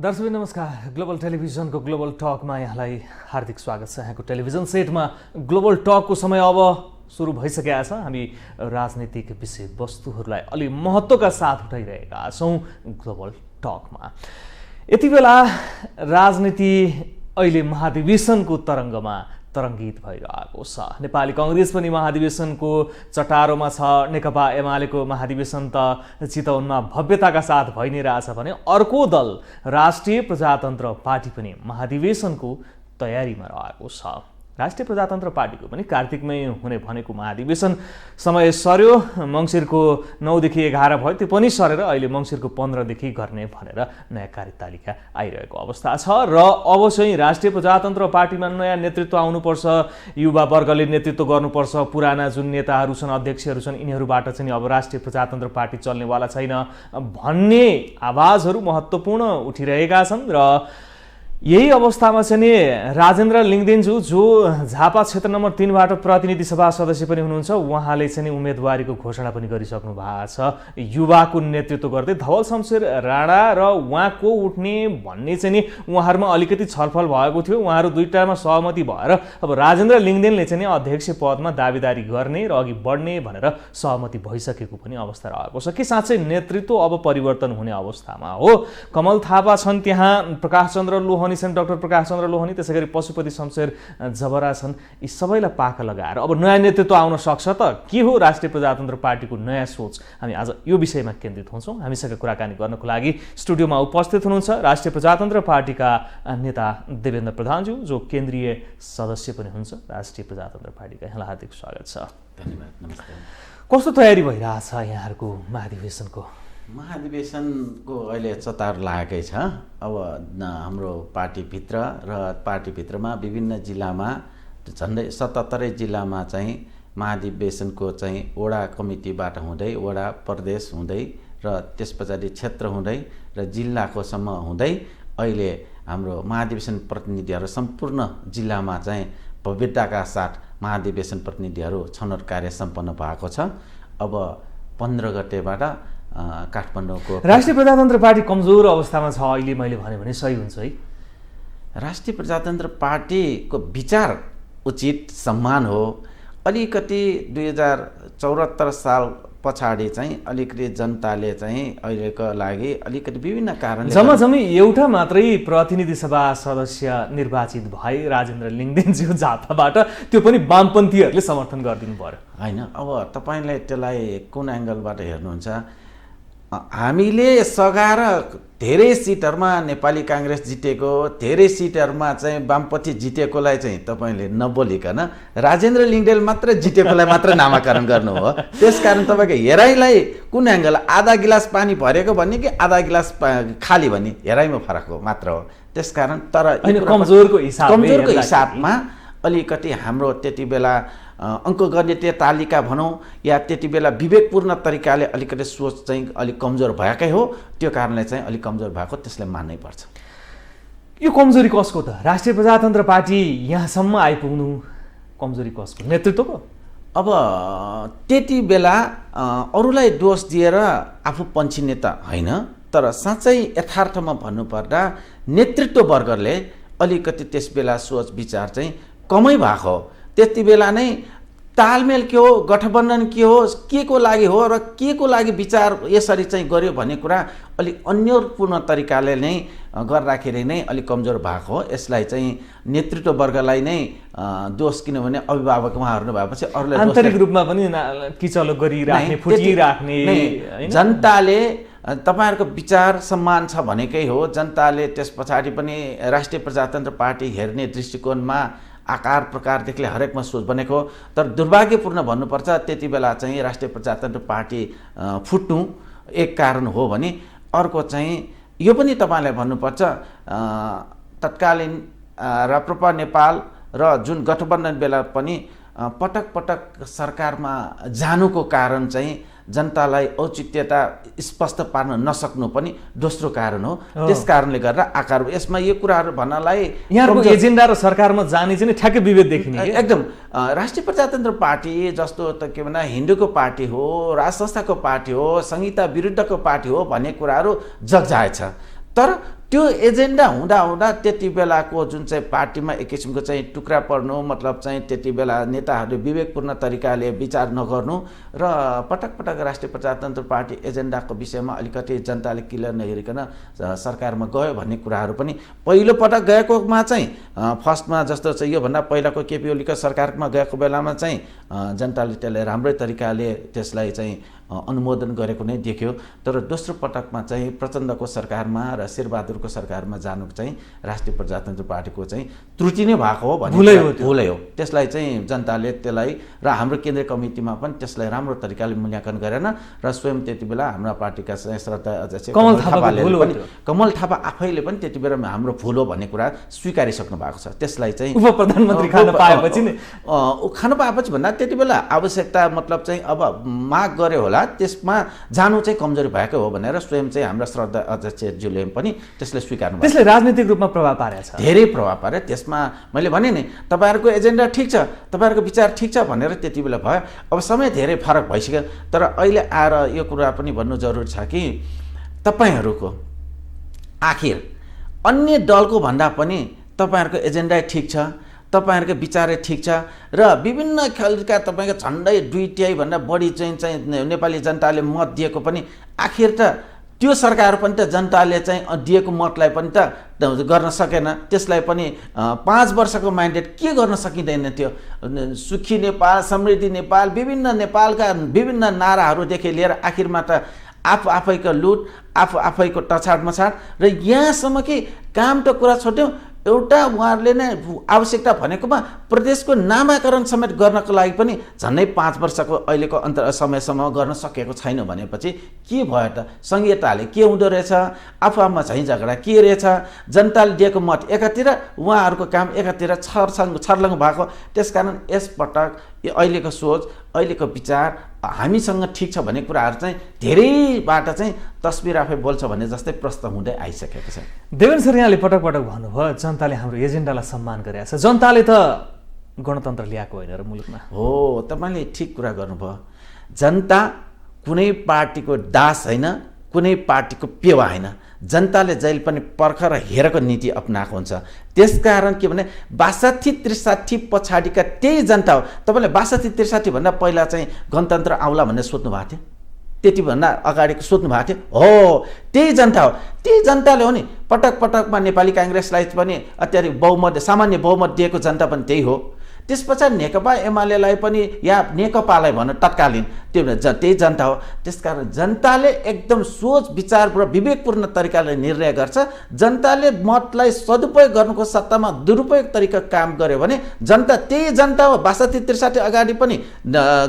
दर्शक नमस्कार। ग्लोबल टेलिभिजनको ग्लोबल टकमा यहाँलाई हार्दिक स्वागत छ। यहाँको टेलिभिजन सेटमा ग्लोबल टकको समय अब सुरु भइसकेका छ। हामी राजनीतिक विषयवस्तुहरूलाई अलि महत्त्वका साथ उठाइरहेका छौँ ग्लोबल टकमा। यति बेला राजनीति अहिले महाधिवेशनको तरङ्गमा तरङ्गित भइरहेको छ। नेपाली कांग्रेस पनि महाधिवेशनको चटारोमा छ। नेकपा एमालेको महाधिवेशन त चितवनमा भव्यताका साथ भइ नै रहेछ भने अर्को दल राष्ट्रिय प्रजातन्त्र पार्टी पनि महाधिवेशनको तयारीमा रहेको छ। राष्ट्रिय प्रजातन्त्र पार्टीको पनि कार्तिकमै हुने भनेको महाधिवेशन समय सर्यो। मङ्सिरको 9 देखि 11 भयो, त्यो पनि सरेर अहिले मङ्सिरको 15 देखि गर्ने भनेर नयाँ कार्यतालिका आइरहेको अवस्था छ। र अब चाहिँ राष्ट्रिय प्रजातन्त्र पार्टीमा नयाँ नेतृत्व आउनुपर्छ, युवा वर्गले नेतृत्व गर्नुपर्छ। पुराना जुन नेताहरू छन्, अध्यक्षहरू छन्, यिनीहरूबाट चाहिँ अब राष्ट्रिय प्रजातन्त्र पार्टी चल्नेवाला छैन भन्ने आवाजहरू महत्त्वपूर्ण उठिरहेका छन्। र यही अवस्थामा चाहिँ नि राजेन्द्र लिङदेनज्यू जो झापा क्षेत्र नम्बर 3 बाट प्रतिनिधि सभा सदस्य पनि हुनुहुन्छ, उहाँले चाहिँ नि उम्मेदवारीको घोषणा पनि गरिसक्नु भएको छ। युवाको नेतृत्व गर्दै धवल शमशेर राणा र उहाँको उठ्ने भन्ने चाहिँ नि उहाँहरूमा अलिकति छलफल भएको थियो। उहाँहरू दुईटामा सहमति भएर अब राजेन्द्र लिङदेनले चाहिँ नि अध्यक्ष पदमा दावेदारी गर्ने र अघि बढ्ने भनेर सहमति भइसकेको पनि अवस्था रहेको छ। कि साँच्चै नेतृत्व अब परिवर्तन हुने अवस्थामा हो? कमल थापा छन्, त्यहाँ प्रकाश चन्द्र लोहनी छन्, डाक्टर प्रकाश चन्द्र लोहनी, त्यसैगरी पशुपति शमशेर जबरा छन्। यी सबैलाई पाखा लगाएर अब नयाँ नेतृत्व आउन सक्छ त? के हो राष्ट्रिय प्रजातन्त्र पार्टीको नयाँ सोच? हामी आज यो विषयमा केन्द्रित हुन्छौँ। हामीसँग कुराकानी गर्नको लागि स्टुडियोमा उपस्थित हुनुहुन्छ राष्ट्रिय प्रजातन्त्र पार्टीका नेता देवेन्द्र प्रधानज्यू, जो केन्द्रीय सदस्य पनि हुन्छ राष्ट्रिय प्रजातन्त्र पार्टीका। यहाँलाई हार्दिक स्वागत छ। धन्यवाद। नमस्ते। कस्तो तयारी भइरहेछ यहाँहरूको महाधिवेशनको? महाधिवेशनको अहिले चतार लागेकै छ। अब हाम्रो पार्टीभित्र र पार्टीभित्रमा विभिन्न जिल्लामा झन्डै 77 जिल्लामा चाहिँ महाधिवेशनको चाहिँ वडा कमिटीबाट हुँदै वडा प्रदेश हुँदै र त्यस पछाडि क्षेत्र हुँदै र जिल्लाको सम्म हुँदै अहिले हाम्रो महाधिवेशन प्रतिनिधिहरू सम्पूर्ण जिल्लामा चाहिँ भव्यताका साथ महाधिवेशन प्रतिनिधिहरू छनौट कार्य सम्पन्न भएको छ। अब 15 गतेबाट काठमाडौँको राष्ट्रिय प्रजातन्त्र पार्टी कमजोर अवस्थामा छ अहिले मैले भने सही हुन्छ है? राष्ट्रिय प्रजातन्त्र पार्टीको विचार उचित सम्मान हो। अलिकति 2074 साल पछाडि चाहिँ अलिकति जनताले चाहिँ अहिलेको लागि अलिकति विभिन्न कारणले जम्मै एउटा मात्रै प्रतिनिधि सभा सदस्य निर्वाचित भए राजेन्द्र लिङदेनज्यू झापाबाट, त्यो पनि वामपन्थीहरूले समर्थन गरिदिनु पर्यो होइन। अब तपाईँले त्यसलाई कुन एङ्गलबाट हेर्नुहुन्छ? हामीले सघाएर धेरै सिटहरूमा नेपाली काङ्ग्रेस जितेको, धेरै सिटहरूमा चाहिँ वामपन्थी जितेकोलाई चाहिँ तपाईँले नबोलिकन राजेन्द्र लिङदेन मात्र जितेकोलाई मात्र नामाकरण गर्नु हो। त्यसकारण तपाईँको हेराइलाई कुन एङ्गल, आधा गिलास पानी भरेको भन्ने कि आधा गिलास खाली भन्ने हेराइमा फरक हो मात्र हो। त्यसकारण तर कमजोरको हिसाबमा अलिकति हाम्रो त्यति बेला अङ्कगणितीय तालिका भनौँ या त्यति बेला विवेकपूर्ण तरिकाले अलिकति सोच चाहिँ अलिक कमजोर भएकै हो। त्यो कारणले चाहिँ अलिक कमजोर भएको, त्यसलाई मान्नै पर्छ। यो कमजोरी कसको त? राष्ट्रिय प्रजातन्त्र पार्टी यहाँसम्म आइपुग्नु कमजोरी कसको? नेतृत्वको? अब त्यति बेला अरूलाई दोष दिएर आफू पन्छिने त होइन, तर साँच्चै यथार्थमा भन्नुपर्दा नेतृत्व वर्गले अलिकति त्यस बेला सोच विचार चाहिँ कमै भएको हो। त्यति बेला नै तालमेल के हो, गठबन्धन के हो, के को लागि हो र के को लागि विचार यसरी चाहिँ गर्यो भन्ने कुरा अलिक अन्यपूर्ण तरिकाले नै गर्दाखेरि नै अलिक कमजोर भएको हो। यसलाई चाहिँ नेतृत्व वर्गलाई नै दोष, किनभने अभिभावक उहाँहरू भएपछि अरूलाई आन्तरिक रूपमा पनि किचलो गरिराख्ने, फुटिराख्ने। जनताले तपाईँहरूको विचार सम्मान छ भनेकै हो। जनताले त्यस पछाडि पनि राष्ट्रिय प्रजातन्त्र पार्टी हेर्ने दृष्टिकोणमा आकार प्रकारदेखि हरेकमा सोच बनेको। तर दुर्भाग्यपूर्ण भन्नुपर्छ, त्यति बेला चाहिँ राष्ट्रिय प्रजातन्त्र पार्टी फुट्नु एक कारण हो भने अर्को चाहिँ यो पनि तपाईँलाई भन्नुपर्छ, तत्कालीन राप्रपा नेपाल र जुन गठबन्धन बेला पनि पटक पटक सरकारमा जानुको कारण चाहिँ जनतालाई औचित्यता स्पष्ट पार्न नसक्नु पनि दोस्रो कारण हो। त्यस कारणले गर्दा आकार यसमा यो कुराहरू भन्नलाई यहाँको एजेन्डा र सरकारमा जाने चाहिँ ठ्याक्कै विभेद देखिने। एकदम राष्ट्रिय प्रजातन्त्र पार्टी जस्तो त के भन्दा हिन्दूको पार्टी हो, राज संस्थाको पार्टी हो, संहिता विरुद्धको पार्टी हो भन्ने कुराहरू जगजाहेर छ। तर त्यो एजेन्डा हुँदा हुँदा त्यति बेलाको जुन चाहिँ पार्टीमा एक किसिमको चाहिँ टुक्रा पर्नु, मतलब चाहिँ त्यति बेला नेताहरूले विवेकपूर्ण तरिकाले विचार नगर्नु र पटक पटक राष्ट्रिय प्रजातन्त्र पार्टी एजेन्डाको विषयमा अलिकति जनताले क्लियर नहेरिकन सरकारमा गयो भन्ने कुराहरू पनि पहिलो पटक गएकोमा चाहिँ फर्स्टमा जस्तो चाहिँ योभन्दा पहिलाको केपी ओलीको सरकारमा गएको बेलामा चाहिँ जनताले त्यसलाई राम्रै तरिकाले त्यसलाई चाहिँ अनुमोदन गरेको नै देख्यो। तर दोस्रो पटकमा चाहिँ प्रचण्डको सरकारमा र शेरबहादुरको सरकारमा जानु चाहिँ राष्ट्रिय प्रजातन्त्र पार्टीको चाहिँ त्रुटि नै भएको हो भन्ने भुलै हो। त्यसलाई चाहिँ जनताले त्यसलाई र हाम्रो केन्द्रीय कमिटीमा पनि त्यसलाई राम्रो तरिकाले मूल्याङ्कन गरेन र स्वयं त्यति बेला हाम्रा पार्टीका चाहिँ श्रद्धा अध्यक्ष कमल थापा आफैले पनि त्यति बेला हाम्रो भुल हो भन्ने कुरा स्वीकारिसक्नु भएको छ। त्यसलाई चाहिँ उप प्रधानमन्त्री खान पाएपछि भन्दा त्यति बेला आवश्यकता मतलब चाहिँ अब माग गरे होला, त्यसमा जानु चाहिँ कमजोरी भएको हो भनेर स्वयं चाहिँ हाम्रा श्रद्धा अध्यक्षज्यूले पनि त्यसलाई स्वीकार्नु भयो। त्यसले राजनीतिक रूपमा प्रभाव पारेछ, धेरै प्रभाव पारे। त्यसमा मैले भने नि तपाईँहरूको एजेन्डा ठिक छ, तपाईँहरूको विचार ठिक छ भनेर त्यति बेला भयो। अब समय धेरै फरक भइसक्यो। तर अहिले आएर यो कुरा पनि भन्नु जरुरी छ कि तपाईँहरूको आखिर अन्य दलको भन्दा पनि तपाईँहरूको एजेन्डा ठिक छ, तपाईँहरूको विचारै ठिक छ र विभिन्न खालका तपाईँको झन्डै 2/3 भन्दा बढी चाहिँ नेपाली जनताले मत दिएको पनि आखिर त त्यो सरकार पनि त जनताले चाहिँ दिएको मतलाई पनि त गर्न सकेन। त्यसलाई पनि 5 वर्षको म्यान्डेट के गर्न सकिँदैन थियो। सुखी नेपाल, समृद्धि नेपाल, विभिन्न नेपालका विभिन्न नाराहरूदेखि लिएर आखिरमा त आफैको लुट, आफैको टछाड मछाड र यहाँसम्म कि काम त कुरा छोड्यौँ, एउटा उहाँहरूले नै आवश्यकता भनेकोमा प्रदेशको नामाकरण समेत गर्नको लागि पनि झन्डै 5 वर्षको अहिलेको समयसम्म गर्न सकेको छैन भनेपछि के भयो त? संहिताले के हुँदो रहेछ, आफूआफूमा झैँ झगडा के रहेछ, जनताले दिएको मत एकातिर, उहाँहरूको काम एकातिर छर्लङ भएको। त्यसकारण यसपटक अहिलेको सोच, अहिलेको विचार हामीसँग ठिक छ भन्ने कुराहरू चाहिँ धेरैबाट चाहिँ तस्बिर आफै बोल्छ भन्ने जस्तै प्रश्न हुँदै आइसकेको छ। देवेन्द्र सर, यहाँले पटक पटक भन्नुभयो जनताले हाम्रो एजेन्डालाई सम्मान गरेको छ। जनताले त गणतन्त्र ल्याएको होइन र मुलुकमा। हो, तपाईँले ठिक कुरा गर्नुभयो। जनता कुनै पार्टीको दास होइन, कुनै पार्टीको पेवा होइन। जनताले जहिले पनि पर्ख र हेरेको नीति अपनाएको हुन्छ। त्यसकारण के भने 62-63 पछाडिका त्यही जनता हो। तपाईँले 62-63 भन्दा पहिला चाहिँ गणतन्त्र आउला भनेर सोध्नु भएको थियो, त्यति भन्दा अगाडि सोध्नु भएको थियो? हो, त्यही जनता हो। त्यही जनताले हो नि पटक पटकमा नेपाली काङ्ग्रेसलाई पनि अत्याधिक बहुमत, सामान्य बहुमत दिएको जनता पनि त्यही हो। त्यस पछाडि नेकपा एमालेलाई पनि या नेकपालाई भनौँ तत्कालीन, त्यो त्यही जनता हो। त्यसकारण जनताले एकदम सोच विचार र विवेकपूर्ण तरिकाले निर्णय गर्छ। जनताले मतलाई सदुपयोग गर्नुको सट्टामा दुरुपयोग तरिका काम गर्यो भने जनता त्यही जनता हो। 62-63 अगाडि पनि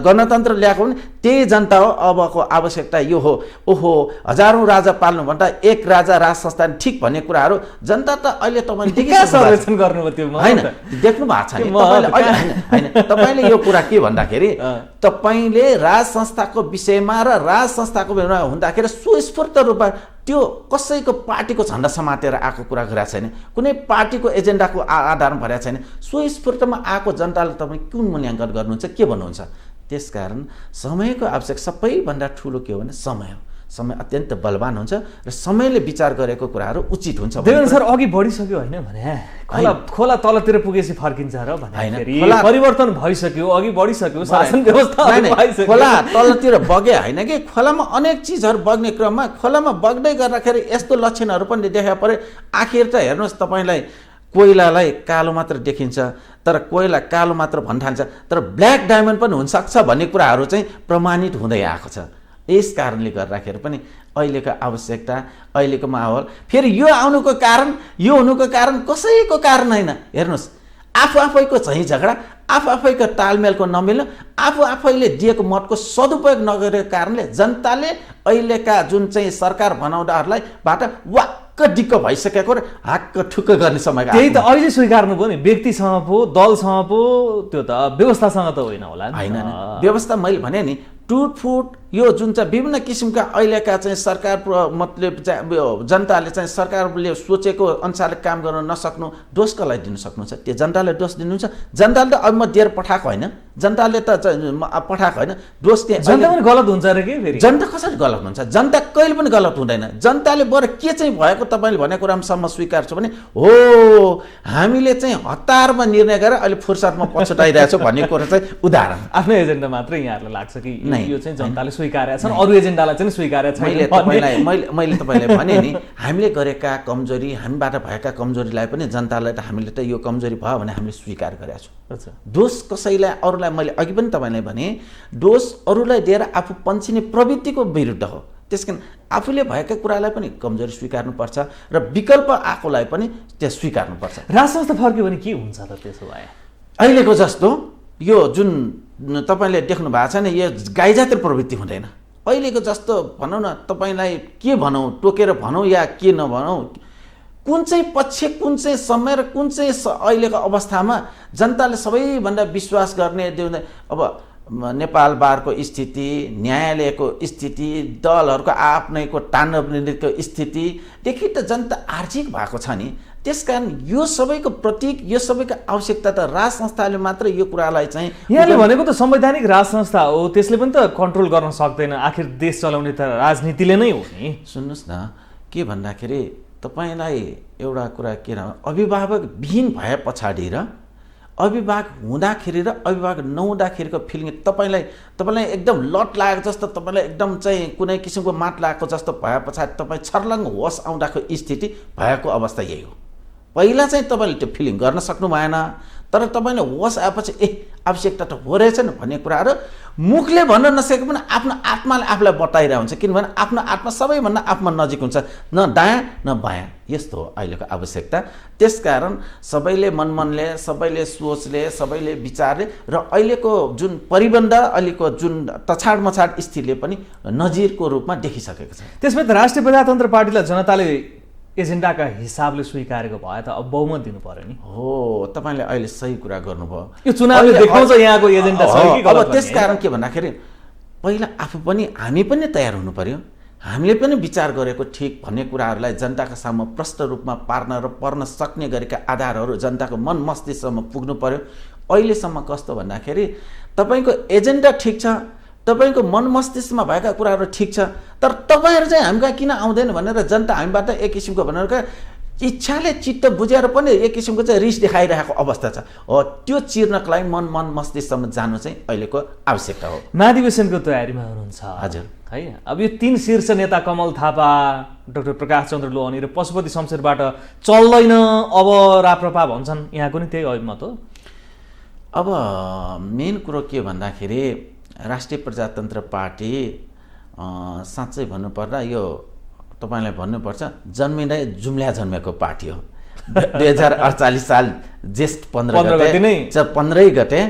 गणतन्त्र ल्याएको पनि त्यही जनता हो। अबको आवश्यकता यो हो, ओहो हजारौँ राजा पाल्नुभन्दा एक राजा राज संस्थान ठिक भन्ने कुराहरू जनता त अहिले तपाईँले सर्वेक्षण गर्नुभयो होइन, देख्नु भएको छ नि होइन। तपाईँले यो कुरा के भन्दाखेरि तपाईँले राज संस्थाको विषयमा र राज संस्थाको विषयमा हुँदाखेरि सुस्फूर्त रूपमा त्यो कसैको पार्टीको झन्डा समातेर आएको कुरा गरेको छैन, कुनै पार्टीको एजेन्डाको आधारमा भरेको छैन। स्वस्फूर्तमा आएको जनताले तपाईँ कुन मूल्याङ्कन गर्नुहुन्छ, के भन्नुहुन्छ? त्यसकारण समयको आवश्यक सबैभन्दा ठुलो के हो भने समय हो। समय अत्यन्त बलवान हुन्छ र समयले विचार गरेको कुराहरू उचित हुन्छ। देवेन्द्र सर, अघि बढिसक्यो होइन भने खोला तलतिर पुगेपछि फर्किन्छ र भने परिवर्तन भइसक्यो, अघि बढिसक्यो, शासन व्यवस्था खोला तलतिर बगे होइन कि खोलामा अनेक चिजहरू बग्ने क्रममा खोलामा बग्दै गर्दाखेरि यस्तो लक्षणहरू पनि देखा परे। आखिर त हेर्नुहोस्, तपाईँलाई कोइलालाई कालो मात्र देखिन्छ, तर कोइला कालो मात्र भन्ठान्छ, तर ब्ल्याक डायमन्ड पनि हुनसक्छ भन्ने कुराहरू चाहिँ प्रमाणित हुँदै आएको छ। यस कारणले गर्दाखेरि पनि अहिलेको आवश्यकता, अहिलेको माहौल, फेरि यो आउनुको कारण, यो हुनुको कारण कसैको कारण होइन। हेर्नुहोस्, आफैको झैँ झगडा, आफैको तालमेलको नमिल्नु, आफैले दिएको मतको सदुपयोग नगरेको कारणले जनताले अहिलेका जुन चाहिँ सरकार बनाउँदाहरूलाई बाट वाक्क डिक्क भइसकेको र हाक्क ठुक्क गर्ने समय। त्यही त अहिले स्वीकार्नु पो नि, व्यक्तिसँग पो, दलसँग पो, त्यो त व्यवस्थासँग त होइन होला। होइन, व्यवस्था मैले भने नि टुटफुट यो जुन चाहिँ विभिन्न किसिमका अहिलेका चाहिँ सरकार मतलब चाहिँ जनताले चाहिँ सरकारले सोचेको अनुसारले काम गर्न नसक्नु दोष कसलाई दिन सक्नुहुन्छ? त्यो जनताले दोष दिनुहुन्छ? जनताले त अब म दिएर पठाएको होइन, जनताले त पठाएको होइन, दोष त्यहाँ जनता पनि गलत हुन्छ अरे के फेरि? जनता कसरी गलत हुन्छ? जनता कहिले पनि गलत हुँदैन। जनताले बरु के चाहिँ भएको तपाईँले भनेको कुरासम्म स्वीकार छ भने हो हामीले चाहिँ हतारमा निर्णय गरेर अहिले फुर्सदमा पछुटाइरहेछौँ भन्ने कुरा चाहिँ उदाहरण। आफ्नो एजेन्डा मात्रै यहाँहरूलाई लाग्छ कि यो चाहिँ जनताले स्वीकारेका छन्, अरू एजेन्डालाई चाहिँ स्वीकारेका छैन? मैले तपाईँलाई भने नि हामीले गरेका कमजोरी, हामीबाट भएका कमजोरीलाई पनि जनतालाई त हामीले त यो कमजोरी भयो भने हामीले स्वीकार गरेका छौँ। दोष कसैलाई अरूलाई, मैले अघि पनि तपाईँलाई भने दोष अरूलाई दिएर आफू पन्छिने प्रवृत्तिको विरुद्ध हो। त्यसकारण आफूले भएका कुरालाई पनि कमजोरी स्वीकार्नुपर्छ र विकल्प आएकोलाई पनि त्यस स्वीकार्नुपर्छ। राज संस्था फर्क्यो भने के हुन्छ त त्यसो भए? अहिलेको जस्तो यो जुन तपाईँले देख्नु भएको छ नि, यो गाईजातिर प्रवृत्ति हुँदैन। अहिलेको जस्तो भनौँ न, तपाईँलाई के भनौँ, टोकेर भनौँ या के नभनौँ, कुन चाहिँ पक्ष, कुन चाहिँ समय र कुन चाहिँ अहिलेको अवस्थामा जनताले सबैभन्दा विश्वास गर्ने अब नेपाल बारको स्थिति, न्यायालयको स्थिति, दलहरूको आफ्नैको ताण्डवको स्थितिदेखि त जनता आर्जिक भएको छ नि। त्यसकारण यो सबैको प्रतीक, यो सबैको आवश्यकता त राज संस्थाले मात्र यो कुरालाई चाहिँ, यहाँले भनेको त संवैधानिक राज संस्था हो, त्यसले पनि त कन्ट्रोल गर्न सक्दैन। आखिर देश चलाउने त राजनीतिले नै हो नि। सुन्नुहोस् न, के भन्दाखेरि तपाईँलाई एउटा कुरा के र अभिभावक विहीन भए पछाडि र अभिभावक हुँदाखेरि र अभिभावक नहुँदाखेरिको फिलिङ तपाईँलाई एकदम लट लागेको जस्तो, तपाईँलाई एकदम चाहिँ कुनै किसिमको माट लागेको जस्तो भए पछाडि तपाईँ छर्लङ्ग होस आउँदाको स्थिति भएको अवस्था यही हो। पहिला चाहिँ तपाईँले त्यो फिलिङ गर्न सक्नु भएन, तर तपाईँले होस आएपछि आवश्यकता त हो रहेछ नि भन्ने कुराहरू मुखले भन्न नसकेको पनि आफ्नो आत्माले आफूलाई बताइरहेको हुन्छ। किनभने आफ्नो आत्मा सबैभन्दा आफूमा नजिक हुन्छ, न दायाँ न बायाँ, यस्तो हो अहिलेको आवश्यकता। त्यसकारण सबैले मनले, सबैले सोचले, सबैले विचारले र अहिलेको जुन परिबन्ध, अहिलेको जुन तछाड मछाड स्थितिले पनि नजिरको रूपमा देखिसकेको छ। त्यसमा त राष्ट्रिय प्रजातन्त्र पार्टीलाई जनताले एजेन्डाका हिसाबले स्वीकारेको भए त अब बहुमत दिनु पर्यो नि। हो, तपाईँले अहिले सही कुरा गर्नुभयो। यो चुनावले देखाउँछ यहाँको एजेन्डा छ कि गलत। अब त्यसकारण के भन्दाखेरि पहिला आफू पनि, हामी पनि तयार हुनु पर्यो। हामीले पनि विचार गरेको ठिक भन्ने कुराहरूलाई जनताका सामु प्रष्ट रूपमा पार्न र पर्न सक्ने गरेका आधारहरू जनताको मन मस्तिष्कसम्म पुग्नु पर्यो। अहिलेसम्म कस्तो भन्दाखेरि तपाईँको एजेन्डा ठिक छ, तपाईँको मन मस्तिष्कमा भएका कुराहरू ठिक छ, तर तपाईँहरू चाहिँ हामी कहाँ किन आउँदैन भनेर जनता हामीबाट एक किसिमको भनेर इच्छाले चित्त बुझेर पनि एक किसिमको चाहिँ रिस देखाइरहेको अवस्था छ। हो, त्यो चिर्नको लागि मन मस्तिष्कसम्म जानु चाहिँ अहिलेको आवश्यकता हो। महाधिवेशनको तयारीमा हुनुहुन्छ? हजुर। है, अब यो 3 शीर्ष नेता कमल थापा, डाक्टर प्रकाश चन्द्र लोहनी र पशुपति शमशेरबाट चल्दैन अब राप्रपा भन्छन्, यहाँको नि त्यही अभिमत हो? अब मेन कुरो के भन्दाखेरि राष्ट्रिय प्रजातन्त्र पार्टी साँच्चै भन्नुपर्दा यो तपाईँलाई भन्नुपर्छ जन्मिँदै जुम्ल्या जन्मेको पार्टी हो। 2048 साल ज्येष्ठ 15 गते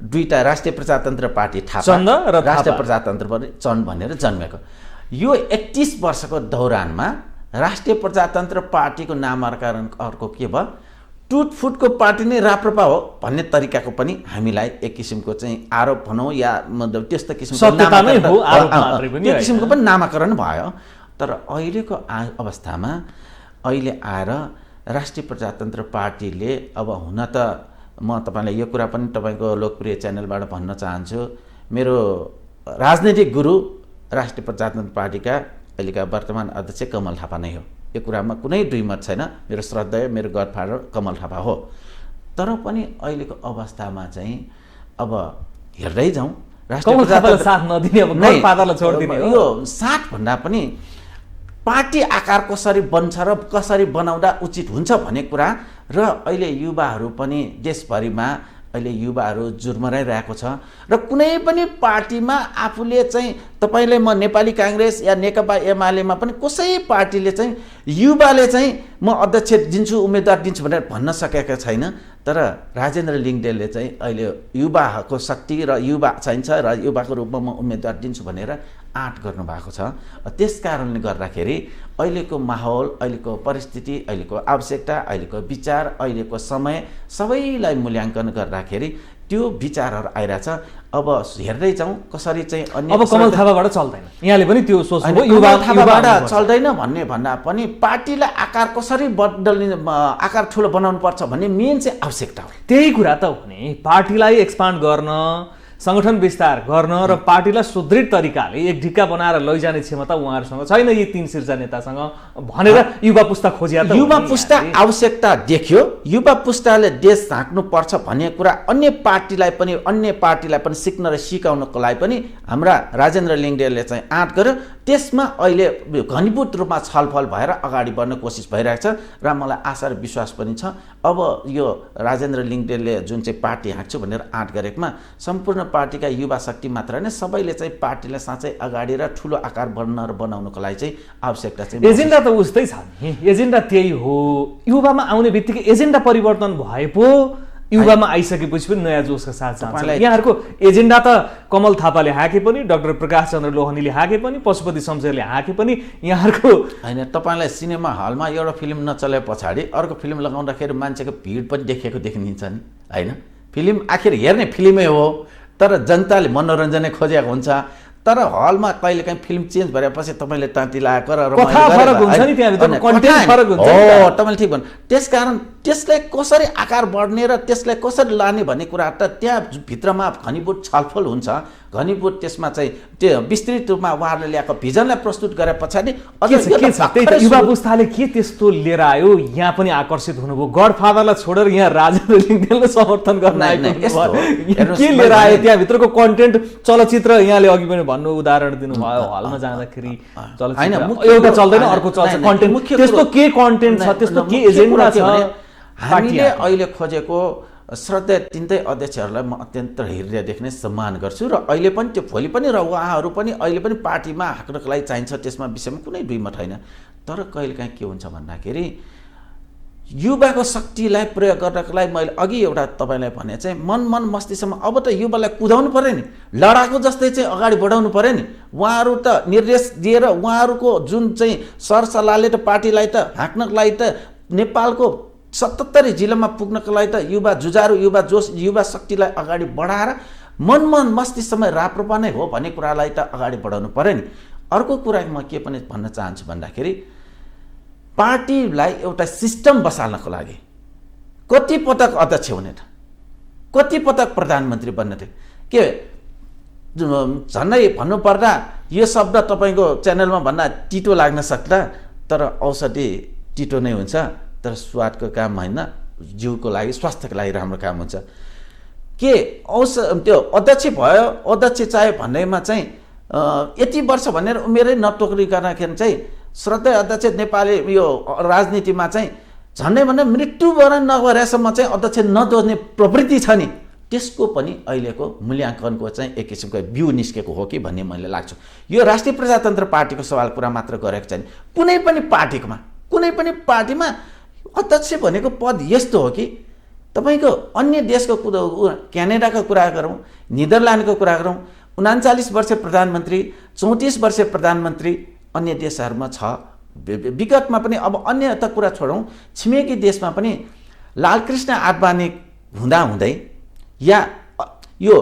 दुईटा राष्ट्रिय प्रजातन्त्र पार्टी थापा र राष्ट्रिय प्रजातन्त्र पार्टी चन्द भनेर जन्मेको। यो 31 वर्षको दौरानमा राष्ट्रिय प्रजातन्त्र पार्टीको नामाकरण अर्को के भयो, टुटफुटको पार्टी नै राप्रपा हो भन्ने तरिकाको पनि हामीलाई एक किसिमको चाहिँ आरोप भनौँ या त्यस्तो किसिमको पनि नामाकरण भयो। तर अहिलेको अवस्थामा अहिले आएर राष्ट्रिय प्रजातन्त्र पार्टीले अब हुन त म तपाईँलाई यो कुरा पनि तपाईँको लोकप्रिय च्यानलबाट भन्न चाहन्छु, मेरो राजनीतिक गुरु राष्ट्रिय प्रजातन्त्र पार्टीका अहिलेका वर्तमान अध्यक्ष कमल थापा नै हो। यो कुरामा कुनै दुई मत छैन। मेरो श्रद्धेय, मेरो गडफादर कमल थापा हो। तर पनि अहिलेको अवस्थामा चाहिँ अब हेर्दै जाउँ, राष्ट्रिय प्रजातन्त्र साथ नदिने, अब गडफादरलाई छोड्दिने हो। यो साथ भन्दा पनि पार्टी आकार कसरी बन्छ र कसरी बनाउँदा उचित हुन्छ भन्ने कुरा र अहिले युवाहरू पनि देशभरिमा अहिले युवाहरू जुर्मराइरहेको छ र कुनै पनि पार्टीमा आफूले चाहिँ तपाईँले म नेपाली काङ्ग्रेस या नेकपा एमालेमा पनि कसै पार्टीले चाहिँ युवाले चाहिँ म अध्यक्ष दिन्छु, उम्मेदवार दिन्छु भनेर भन्न सकेका छैन। तर राजेन्द्र लिङ्गदेनले चाहिँ अहिले युवाको शक्ति र युवा चाहिन्छ र युवाको रूपमा म उम्मेदवार दिन्छु भनेर आँट गर्नुभएको छ। त्यस कारणले गर्दाखेरि अहिलेको माहौल, अहिलेको परिस्थिति, अहिलेको आवश्यकता, अहिलेको विचार, अहिलेको समय सबैलाई मूल्याङ्कन गर्दाखेरि त्यो विचारहरू आइरहेछ। अब हेर्दै जाउँ कसरी चाहिँ अन्य अब कमल थापाबाट चल्दैन, यहाँले पनि त्यो सोच्नुभयो युवा थापाबाट चल्दैन भन्दा पनि पार्टीलाई आकार कसरी बदल्ने, आकार ठुलो बनाउनु पर्छ भन्ने मेन चाहिँ आवश्यकता हो। त्यही कुरा त हो नि, पार्टीलाई एक्सपान्ड गर्न, संगठन विस्तार गर्न र पार्टीलाई सुदृढ तरिकाले एक ढिक्का बनाएर लैजाने क्षमता उहाँहरूसँग छैन यी 3 शीर्ष नेतासँग भनेर युवा पुस्ता खोजिया त युवा पुस्ता आवश्यकता देख्यो। युवा पुस्ताले देश झाँक्नु पर्छ भन्ने कुरा अन्य पार्टीलाई पनि सिक्न र सिकाउनको लागि पनि हाम्रा राजेन्द्र लिङ्गदेलले चाहिँ आँट गर्यो। त्यसमा अहिले घनीभूत रूपमा छलफल भएर अगाडि बढ्न कोसिस भइरहेको छ र मलाई आशा र विश्वास पनि छ अब यो राजेन्द्र लिङ्गदेलले जुन चाहिँ पार्टी हाँक्छु भनेर आँट गरेकोमा सम्पूर्ण पार्टीका युवा शक्ति मात्र हैन सबैले चाहिँ पार्टीलाई साँच्चै अगाडि र ठुलो आकार बनाउनको लागि चाहिँ आवश्यकता चाहिँ एजेन्डा त उस्तै छ नि, एजेन्डा त्यही हो। युवामा आउने बित्तिकै एजेन्डा परिवर्तन भए पो युवामा आइसकेपछि पनि नयाँ जोसका साथ जान्छ। यहाँहरूको एजेन्डा त कमल थापाले हाके पनि, डाक्टर प्रकाश चन्द्र लोहनीले हाके पनि, पशुपति शमशेरले हाके पनि, यहाँहरूको हैन। तपाईलाई सिनेमा हलमा एउटा फिल्म नचले पछाडि अर्को फिल्म लगाउँदाखेरि मान्छेको भिड पनि देखिन्छ नि हैन। फिल्म आखिर हेर्ने फिल्मै हो, तर जनताले मनोरञ्जनै खोजेको हुन्छ। तर हलमा कहिलेकाहीँ फिल्म चेन्ज भएपछि तपाईँले टाँटी लगाएको र तपाईँले ठिक भन्नु। त्यसकारण त्यसलाई कसरी आकार बढ्ने र त्यसलाई कसरी लाने भन्ने कुरा त त्यहाँ भित्रमा घनीभूत छलफल हुन्छ। घनीभूत त्यसमा चाहिँ त्यो विस्तृत रूपमा उहाँहरूले ल्याएको भिजनलाई प्रस्तुत गरे पछाडि युवा पुस्ताले के त्यस्तो लिएर आयो, यहाँ पनि आकर्षित हुनुभयो। गडफादरलाई छोडेर यहाँ राजेन्द्र लिङ्गदेलले समर्थन गर्न के लिएर आयो, त्यहाँभित्रको कन्टेन्ट चलचित्र यहाँले अघि पनि भन्नु उदाहरण दिनुभयो, हलमा जाँदाखेरि चलचित्र एउटा चल्दैन अर्को चल्छ, कन्टेन्ट त्यस्तो के कन्टेन्ट छ, त्यस्तो के एजेन्डा छ। हामीले अहिले खोजेको श्रद्धा तिनटै अध्यक्षहरूलाई म अत्यन्त हृदयदेखि नै सम्मान गर्छु र अहिले पनि त्यो भोलि पनि र उहाँहरू पनि अहिले पनि पार्टीमा हाक्नको लागि चाहिन्छ, त्यसमा विषयमा कुनै दुईमत छैन। तर कहिलेकाहीँ के हुन्छ भन्दाखेरि युवाको शक्तिलाई प्रयोग गर्नको लागि मैले अघि एउटा तपाईँलाई भने चाहिँ मन मस्तिष्कमा अब त युवालाई कुदाउनु पर्यो नि, लडाको जस्तै चाहिँ अगाडि बढाउनु पर्यो नि। उहाँहरू त निर्देश दिएर उहाँहरूको जुन चाहिँ सरसल्लाहले त पार्टीलाई त हाँक्नको लागि त नेपालको 77 जिल्लामा पुग्नको लागि त युवा जुझारु, युवा जोस, युवा शक्तिलाई अगाडि बढाएर मन मस्तिष्कमा राप्रपा नै हो भन्ने कुरालाई त अगाडि बढाउनु पर्यो नि। अर्को कुरा म के पनि भन्न चाहन्छु भन्दाखेरि पार्टीलाई एउटा सिस्टम बसाल्नको लागि कति पटक अध्यक्ष हुने त, कति पटक प्रधानमन्त्री बन्ने थियो, के झन्डै भन्नुपर्दा यो शब्द तपाईँको च्यानलमा भन्दा तितो लाग्न सक्ला, तर औषधि तितो नै हुन्छ, तर स्वादको काम होइन, जिउको लागि स्वास्थ्यको लागि राम्रो काम हुन्छ। के त्यो अध्यक्ष भयो, अध्यक्ष चाहियो भन्नेमा चाहिँ यति वर्ष भनेर उमेरै नटोक्रिकन चाहिँ श्रद्धेय अध्यक्ष नेपाली यो राजनीतिमा चाहिँ झन्डै भन्दा मृत्युवरण नगरेसम्म चाहिँ अध्यक्ष नदोज्ने प्रवृत्ति छ नि, त्यसको पनि अहिलेको मूल्याङ्कनको चाहिँ एक किसिमको बिउ निस्केको हो कि भन्ने मैले लाग्छ। यो राष्ट्रिय प्रजातन्त्र पार्टीको सवाल कुरा मात्र गरेको छैन, कुनै पनि पार्टीमा अध्यक्ष भनेको पद यस्तो हो कि तपाईँको अन्य देशको क्यानाडाको कुरा गरौँ, निदरल्यान्डको कुरा गरौँ, 39 वर्षीय प्रधानमन्त्री, 34 वर्षीय प्रधानमन्त्री अन्य देशहरूमा छ। विगतमा पनि अब अन्य त कुरा छोडौँ, छिमेकी देशमा पनि लालकृष्ण आडवाणी हुँदै या यो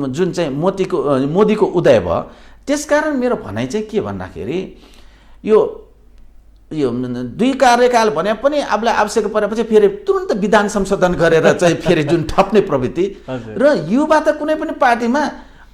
जुन चाहिँ मोदीको उदय भयो। त्यसकारण मेरो भनाइ चाहिँ के भन्दाखेरि यो 2 कार्यकाल भने पनि आफूलाई आवश्यक परेपछि फेरि तुरन्त विधान संशोधन गरेर चाहिँ फेरि जुन थप्ने प्रवृत्ति र युवा त कुनै पनि पार्टीमा,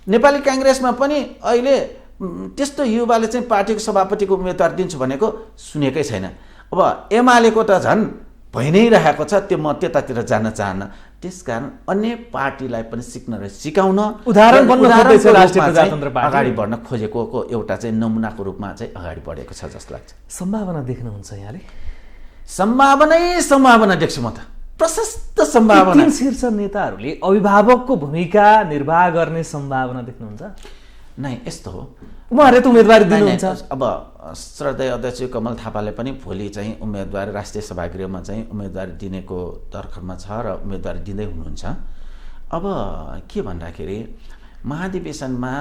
नेपाली काङ्ग्रेसमा पनि अहिले त्यस्तो युवाले चाहिँ पार्टीको सभापतिको उम्मेदवार दिन्छु भनेको सुनेकै छैन। अब एमालेको त झन् भइ नै रहेको छ, त्यो म त्यतातिर जान चाहन्न। त्यसकारण अन्य पार्टीलाई पनि सिक्न र सिकाउन अगाडि बढ्न खोजेको एउटा चाहिँ नमुनाको रूपमा चाहिँ अगाडि बढेको छ जस्तो लाग्छ। सम्भावना देख्नुहुन्छ यहाँले? सम्भावना देख्छु म त, प्रशस्त सम्भावना। शीर्ष नेताहरूले अभिभावकको भूमिका निर्वाह गर्ने सम्भावना देख्नुहुन्छ? नै यस्तो हो, उहाँहरूले त उम्मेदवारी दिनुहुन्छ। अब श्रद्धेय अध्यक्ष कमल थापाले पनि भोलि चाहिँ उम्मेदवारी राष्ट्रिय सभागृहमा चाहिँ उम्मेदवारी दिनेको तर्खरमा छ र उम्मेदवारी दिँदै हुनुहुन्छ। अब के भन्दाखेरि महाधिवेशनमा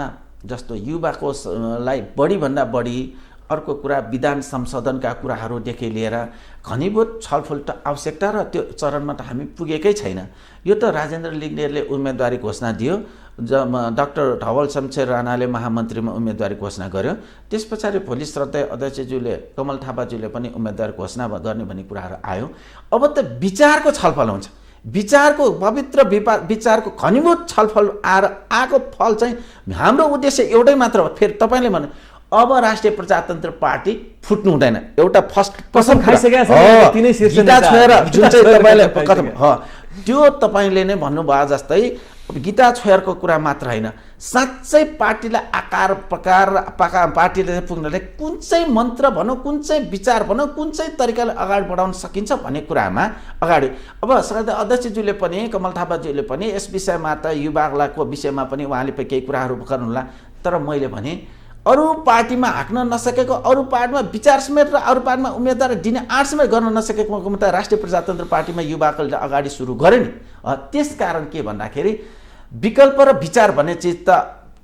जस्तो युवाको लाई बढीभन्दा बढी अर्को कुरा विधान संशोधनका कुराहरूदेखि लिएर घनीभूत छलफल त आवश्यकता र त्यो चरणमा त हामी पुगेकै छैन। यो त राजेन्द्र लिङ्गदेलले उम्मेदवारी घोषणा दियो, डाक्टर धवल शमशेर राणाले महामन्त्रीमा उम्मेदवारी घोषणा गर्यो, त्यस पछाडि भोलि श्रद्धेय अध्यक्षज्यूले कमल थापाज्यूले पनि उम्मेदवार घोषणा गर्ने भन्ने कुराहरू आयो। अब त विचारको छलफल हुन्छ, विचारको पवित्र विचारको घनीभूत छलफल आएको फल चाहिँ हाम्रो उद्देश्य एउटै मात्र हो। फेरि तपाईँले भन्नु अब राष्ट्रिय प्रजातन्त्र पार्टी फुट्नु हुँदैन, एउटा फर्स्ट कसम खाइसकेका छन् तिनै शीर्ष गीता छोएर जुन चाहिँ तपाईँले त्यो तपाईँले नै भन्नुभयो जस्तै गीता छोयरको कुरा मात्र होइन, साँच्चै पार्टीलाई आकार प्रकार पार्टीले पुग्नले कुन चाहिँ मन्त्र भनौँ, कुन चाहिँ विचार भनौँ, कुन चाहिँ तरिकाले अगाडि बढाउन सकिन्छ भन्ने कुरामा अगाडि अब श्रद्धेय अध्यक्षज्यूले पनि कमल थापाज्यूले पनि यस विषयमा त युवाको विषयमा पनि उहाँले केही कुराहरू गर्नुहोला। तर मैले भने अरू पार्टीमा हाक्न नसकेको, अरू पार्टीमा विचार समेत र अरू पार्टीमा उम्मेदवार दिने आँट समेत गर्न नसकेको त राष्ट्रिय प्रजातन्त्र पार्टीमा युवाहरूले अगाडि सुरु गरे नि। त्यस कारण के भन्दाखेरि विकल्प र विचार भन्ने चिज त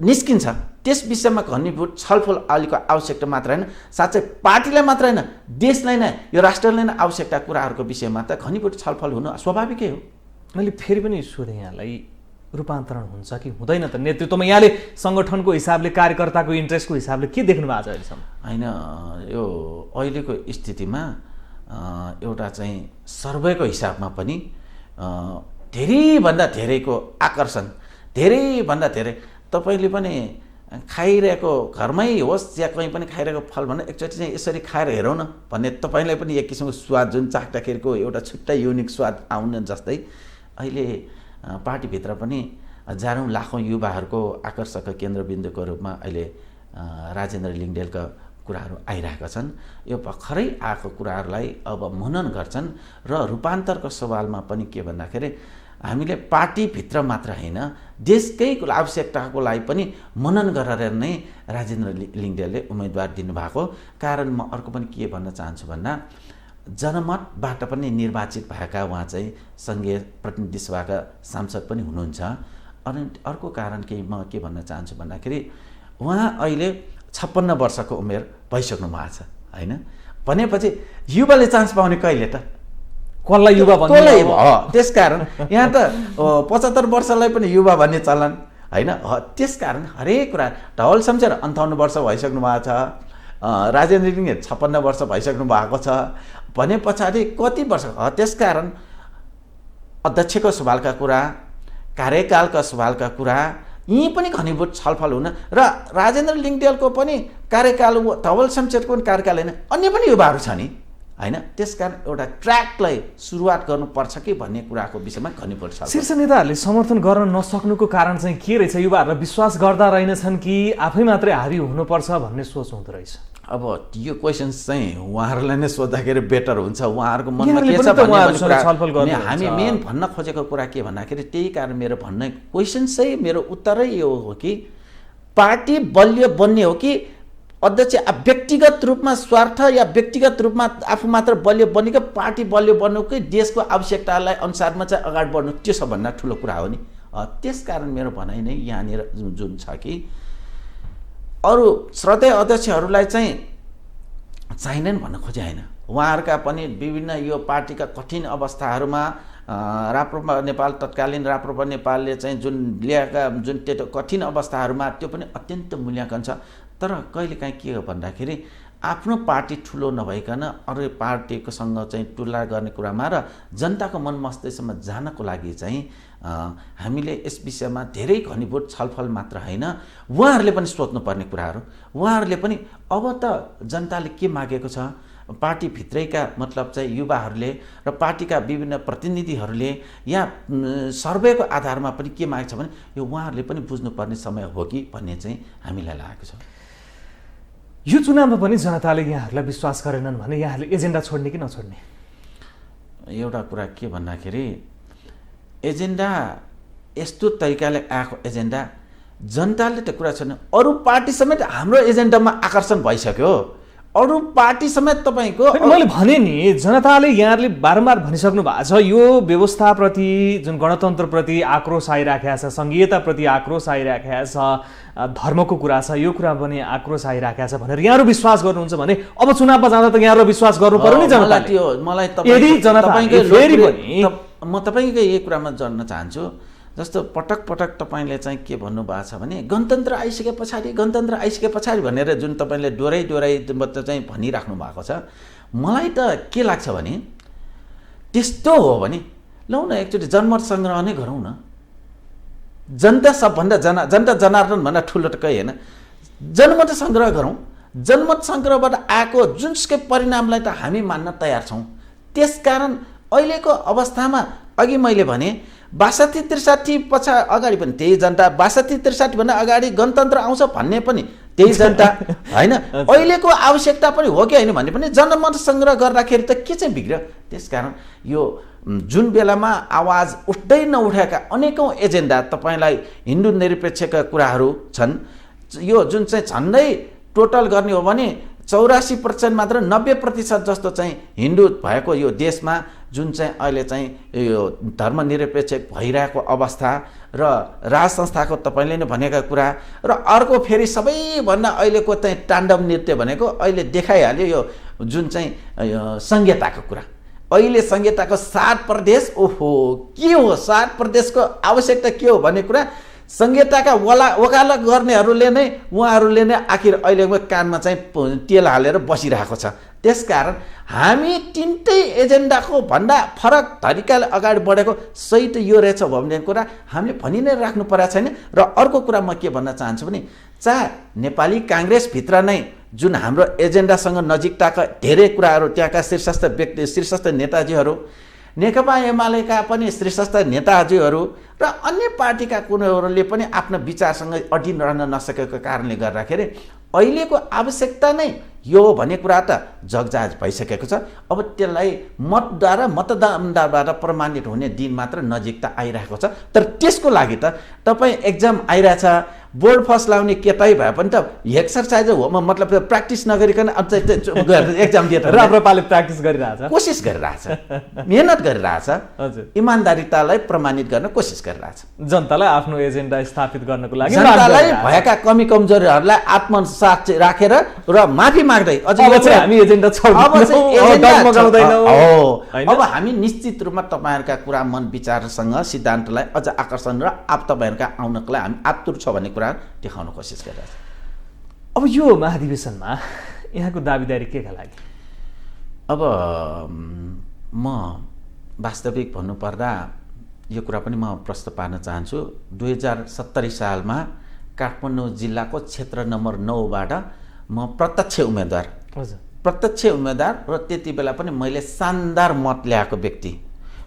निस्किन्छ, त्यस विषयमा घनीभूत छलफल अहिलेको आवश्यकता मात्र होइन, साँच्चै पार्टीलाई मात्र होइन देशलाई नै यो राष्ट्रलाई नै आवश्यकता कुराहरूको विषयमा त घनीभूत छलफल हुनु स्वाभाविकै हो। मैले फेरि पनि सोधेँ यहाँलाई, रूपान्तरण हुन्छ कि हुँदैन त नेतृत्वमा? यहाँले सङ्गठनको हिसाबले कार्यकर्ताको इन्ट्रेस्टको हिसाबले के देख्नु भएको छ अहिलेसम्म? होइन, यो अहिलेको स्थितिमा एउटा चाहिँ सर्वेको हिसाबमा पनि धेरैभन्दा धेरैको आकर्षण, धेरैभन्दा धेरै तपाईँले पनि खाइरहेको घरमै होस् या कहीँ पनि खाइरहेको फल भन्दा एकचोटि चाहिँ यसरी खाएर हेरौँ न भन्ने तपाईँलाई पनि एक किसिमको स्वाद जुन चाख्दाखेरिको एउटा छुट्टै युनिक स्वाद आउने जस्तै अहिले पार्टीभित्र पनि हजारौँ लाखौँ युवाहरूको आकर्षक केन्द्रबिन्दुको रूपमा अहिले राजेन्द्र लिङ्गदेलका कुराहरू आइरहेका छन्। यो भर्खरै आएको कुराहरूलाई अब मनन गर्छन् र रूपान्तरको सवालमा पनि के भन्दाखेरि हामीले पार्टीभित्र मात्र होइन देशकै आवश्यकताको लागि पनि मनन गरेर नै राजेन्द्र लिङ्गदेलले उम्मेदवार दिनुभएको। कारण म अर्को पनि के भन्न चाहन्छु भन्दा जनमतबाट पनि निर्वाचित भएका उहाँ चाहिँ सङ्घीय प्रतिनिधि सभाका सांसद पनि हुनुहुन्छ। अनि अर्को कारण के म के भन्न चाहन्छु भन्दाखेरि उहाँ अहिले 56 वर्षको उमेर भइसक्नु भएको छ होइन, भनेपछि युवाले चान्स पाउने कहिले त? कसलाई युवा भन्ने हो? त्यसकारण यहाँ त 75 वर्षलाई पनि युवा भन्ने चलन होइन। त्यसकारण हरेक कुरा धवल शमशेर 58 वर्ष भइसक्नु भएको छ, राजेन्द्र लिङ्गदेल 56 वर्ष भइसक्नु भएको छ भने पछाडि कति वर्ष? त्यसकारण अध्यक्षको सवालका कुरा, कार्यकालका सवालका कुरा यी पनि घनीभूत छलफल हुन र राजेन्द्र लिङ्गदेलको पनि कार्यकाल, धवल शमशेरको पनि कार्यकाल होइन, अन्य पनि युवाहरू छ नि होइन। त्यसकारण एउटा ट्र्याकलाई सुरुवात गर्नुपर्छ कि भन्ने कुराको विषयमा घनीभूत छलफल। शीर्ष नेताहरूले समर्थन गर्न नसक्नुको कारण चाहिँ के रहेछ? युवाहरूलाई विश्वास गर्दा रहेनछन् कि आफै मात्रै हारी हुनुपर्छ भन्ने सोच हुँदो रहेछ? अब यो क्वेसन्स चाहिँ उहाँहरूलाई नै सोद्धाखेरि बेटर हुन्छ, उहाँहरूको मनमा के छ भन्ने हामी मेन भन्न खोजेको कुरा के भन्दाखेरि त्यही कारण मेरो भन्ने क्वेसन चाहिँ मेरो उत्तरै यो हो कि पार्टी बलियो बन्ने हो कि अध्यक्ष व्यक्तिगत रूपमा स्वार्थ या व्यक्तिगत रूपमा आफू मात्र बलियो बन्ने कि पार्टी बलियो बन्नु कि देशको आवश्यकतालाई अनुसारमा चाहिँ अगाडि बढ्नु, त्यो सबभन्दा ठुलो कुरा हो नि। त्यसकारण मेरो भनाइ नै यहाँनिर जुन छ कि अरू श्रद्धेय अध्यक्षहरूलाई चाहिँ चाहिँदैन भन्न खोजे होइन, उहाँहरूका पनि विभिन्न यो पार्टीका कठिन अवस्थाहरूमा राप्रपा नेपाल तत्कालीन राप्रपा नेपालले चाहिँ जुन ल्याएका जुन त्यो कठिन अवस्थाहरूमा त्यो पनि अत्यन्त मूल्याङ्कन छ। तर कहिलेकाहीँ के हो भन्दाखेरि आफ्नो पार्टी ठुलो नभइकन अरू पार्टीकोसँग चाहिँ तुलना गर्ने कुरामा र जनताको मन मस्तिष्कमा जानको लागि चाहिँ हामीले यस विषयमा धेरै घनीभूत छलफल मात्र होइन, उहाँहरूले पनि सोच्नुपर्ने कुराहरू, उहाँहरूले पनि अब त जनताले के मागेको छ, पार्टीभित्रैका मतलब चाहिँ युवाहरूले र पार्टीका विभिन्न प्रतिनिधिहरूले या सर्वेको आधारमा पनि के मागेको छ भने यो उहाँहरूले पनि बुझ्नुपर्ने समय हो कि भन्ने चाहिँ हामीलाई लागेको छ। यो चुनावमा पनि जनताले यहाँहरूलाई विश्वास गरेनन् भने यहाँहरूले एजेन्डा छोड्ने कि नछोड्ने? एउटा कुरा के भन्दाखेरि एजेन्डा यस्तो तरिकाले आएको एजेन्डा जनताले त कुरा छैन, अरू पार्टी समेत हाम्रो एजेन्डामा आकर्षण भइसक्यो। अरू पार्टी समेत तपाईँको मैले भने नि जनताले यहाँहरूले बारम्बार भनिसक्नु भएको छ यो व्यवस्थाप्रति जुन गणतन्त्रप्रति आक्रोश आइराखेको छ, संघीयताप्रति आक्रोश आइराखेको छ, धर्मको कुरा छ, यो कुरा पनि आक्रोश आइराखेको छ भनेर यहाँहरू विश्वास गर्नुहुन्छ भने अब चुनावमा जाँदा त यहाँहरू विश्वास गर्नु पर्यो नि जनताले। मलाई यदि जनताले फेरि पनि म तपाईँको यही कुरामा जोड्न चाहन्छु। जस्तो पटक पटक तपाईँले चाहिँ के भन्नुभएको छ भने गणतन्त्र आइसके पछाडि भनेर जुन तपाईँले डोराइ चाहिँ भनिराख्नु भएको छ, मलाई त के लाग्छ भने त्यस्तो हो भने लौ न एकचोटि जनमत सङ्ग्रह नै गरौँ न। जनता सबभन्दा जनता जनार्दन भन्दा ठुलो त केही होइन, जनमत सङ्ग्रह गरौँ। जनमत सङ्ग्रहबाट आएको जुनसुकै परिणामलाई त हामी मान्न तयार छौँ। त्यसकारण अहिलेको अवस्थामा अघि मैले भने 62-63 अगाडि पनि त्यही जनता, 62-63 भन्दा अगाडि गणतन्त्र आउँछ भन्ने पनि त्यही जनता होइन। अहिलेको आवश्यकता पनि हो कि होइन भन्ने पनि जनमत सङ्ग्रह गर्दाखेरि त के चाहिँ बिग्रियो। त्यसकारण यो जुन बेलामा आवाज उठ्दै नउठेका अनेकौँ एजेन्डा तपाईँलाई हिन्दू निरपेक्षका कुराहरू छन्। यो जुन चाहिँ झन्डै टोटल गर्ने हो भने 84% मात्र 90% जस्तो चाहिँ हिन्दू भएको यो देशमा जुन चाहिँ अहिले चाहिँ यो धर्मनिरपेक्ष भइरहेको अवस्था र राज संस्थाको तपाईँले नै भनेका कुरा र अर्को फेरि सबैभन्दा अहिलेको चाहिँ ताण्डव नृत्य भनेको अहिले देखाइहाल्यो यो जुन चाहिँ संहिताको कुरा। अहिले संहिताको 7 प्रदेश, ओहो के हो 7 प्रदेशको आवश्यकता के हो भन्ने कुरा संहिताका वकालत गर्नेहरूले नै उहाँहरूले नै आखिर अहिलेको कानमा चाहिँ तेल हालेर बसिरहेको छ। त्यसकारण हामी तिनटै एजेन्डाको भन्दा फरक तरिकाले अगाडि बढेको सही त यो रहेछ भन्ने कुरा हामीले भनि नै राख्नु परेको छैन। र अर्को कुरा म के भन्न चाहन्छु भने चाहे नेपाली काङ्ग्रेसभित्र नै जुन हाम्रो एजेन्डासँग नजिकताका धेरै कुराहरू त्यहाँका शीर्षस्थ नेताजीहरू, नेकपा एमालेका पनि शीर्षस्थ नेताजीहरू र अन्य पार्टीका कुराहरूले पनि आफ्नो विचारसँग अडिरहन नसकेको कारणले गर्दाखेरि अहिलेको आवश्यकता नै यो हो भन्ने कुरा त जगजाज भइसकेको छ। अब त्यसलाई मतद्वारा मतदानबाट प्रमाणित हुने दिन मात्र नजिकता आइरहेको छ। तर त्यसको लागि त तपाईँ एक्जाम आइरहेछ, बोर्ड फर्स्ट लाउने केटाइ भए पनि त एक्सर्साइज हो, मतलब प्र्याक्टिस नगरिकन एक्जाम दिए राम्रो पाले प्र्याक्टिस गरिरहेछ, कोसिस गरिरहेछ, मेहनत गरिरहेछ, हजुर इमान्दारितालाई प्रमाणित गर्न कोसिस गरिरहेछ। जनतालाई आफ्नो एजेन्डा स्थापित गर्नको लागि जनतालाई भएका कमी कमजोरीहरूलाई आत्मसात राखेर र माफी माग्दै अब हामी एजेन्डा अब हामी निश्चित रूपमा तपाईँहरूका कुरा मन विचारसँग सिद्धान्तलाई अझ आकर्षण र तपाईँहरूका आउनको लागि हामी आतुर छ भन्ने कुरा देखाउन कोसिस गरिरहेछ। अब यो महाधिवेशनमा यहाँको दाबीदारी केका लागि? अब म वास्तविक भन्नुपर्दा यो कुरा पनि म प्रश्न पार्न चाहन्छु। 2070 सालमा काठमाडौँ जिल्लाको क्षेत्र नम्बर 9बाट म प्रत्यक्ष उम्मेदवार र त्यति बेला पनि मैले शानदार मत ल्याएको व्यक्ति।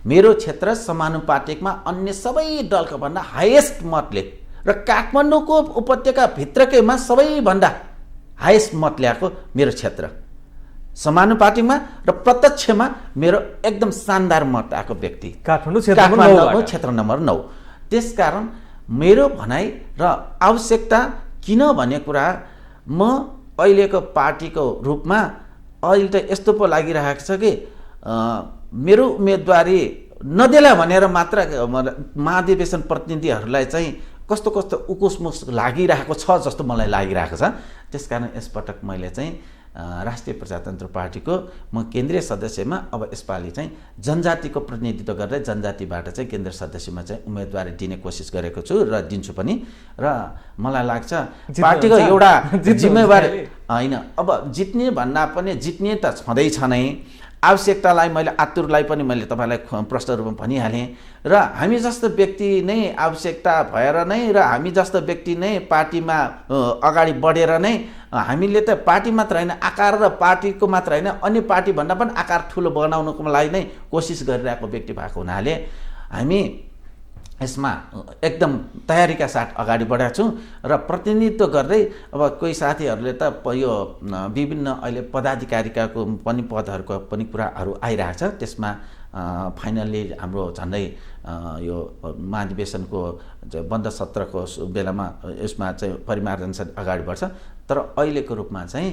मेरो क्षेत्र समानुपातिकमा अन्य सबै दलको भन्दा हाइएस्ट मतले र काठमाडौँको उपत्यका भित्रकैमा सबैभन्दा हाइएस्ट मत ल्याएको मेरो क्षेत्र समानुपातिकमा र प्रत्यक्षमा मेरो एकदम शानदार मत आएको व्यक्ति काठमाडौँ क्षेत्र नम्बर 9। त्यसकारण मेरो भनाइ र आवश्यकता किन भन्ने कुरा म अहिलेको पार्टीको रूपमा अहिले त यस्तो पो लागिरहेको छ कि मेरो उम्मेदवारी नदेला भनेर मात्र महाधिवेशन प्रतिनिधिहरूलाई चाहिँ कस्तो कस्तो उकुसमुस लागिरहेको छ जस्तो मलाई लागिरहेको छ। त्यसकारण यसपटक मैले चाहिँ राष्ट्रिय प्रजातन्त्र पार्टीको म केन्द्रीय सदस्यमा अब यसपालि चाहिँ जनजातिको प्रतिनिधित्व गरेर जनजातिबाट चाहिँ केन्द्रीय सदस्यमा चाहिँ उम्मेदवारी दिने कोसिस गरेको छु र दिन्छु पनि। र मलाई लाग्छ पार्टीको एउटा जिम्मेवारी होइन, अब जित्ने भन्दा पनि जित्ने त छँदैछ नै। आवश्यकतालाई मैले आतुरलाई पनि मैले तपाईँलाई प्रश्न रूपमा भनिहालेँ र हामी जस्तो व्यक्ति नै आवश्यकता भएर नै र हामी जस्तो व्यक्ति नै पार्टीमा अगाडि बढेर नै हामीले त पार्टी मात्र होइन आकार र पार्टीको मात्र होइन अन्य पार्टीभन्दा पनि आकार ठुलो बनाउनको लागि नै कोसिस गरिरहेको व्यक्ति भएको हुनाले हामी यसमा एकदम तयारीका साथ अगाडि बढेका छौँ र प्रतिनिधित्व गर्दै अब कोही साथीहरूले त यो विभिन्न अहिले पदाधिकारीको पनि पदहरूको पनि कुराहरू आइरहेको छ। त्यसमा फाइनल्ली हाम्रो झन्डै यो महाधिवेशनको बन्द सत्रको बेलामा यसमा चाहिँ परिमार्जन अगाडि बढ्छ। तर अहिलेको रूपमा चाहिँ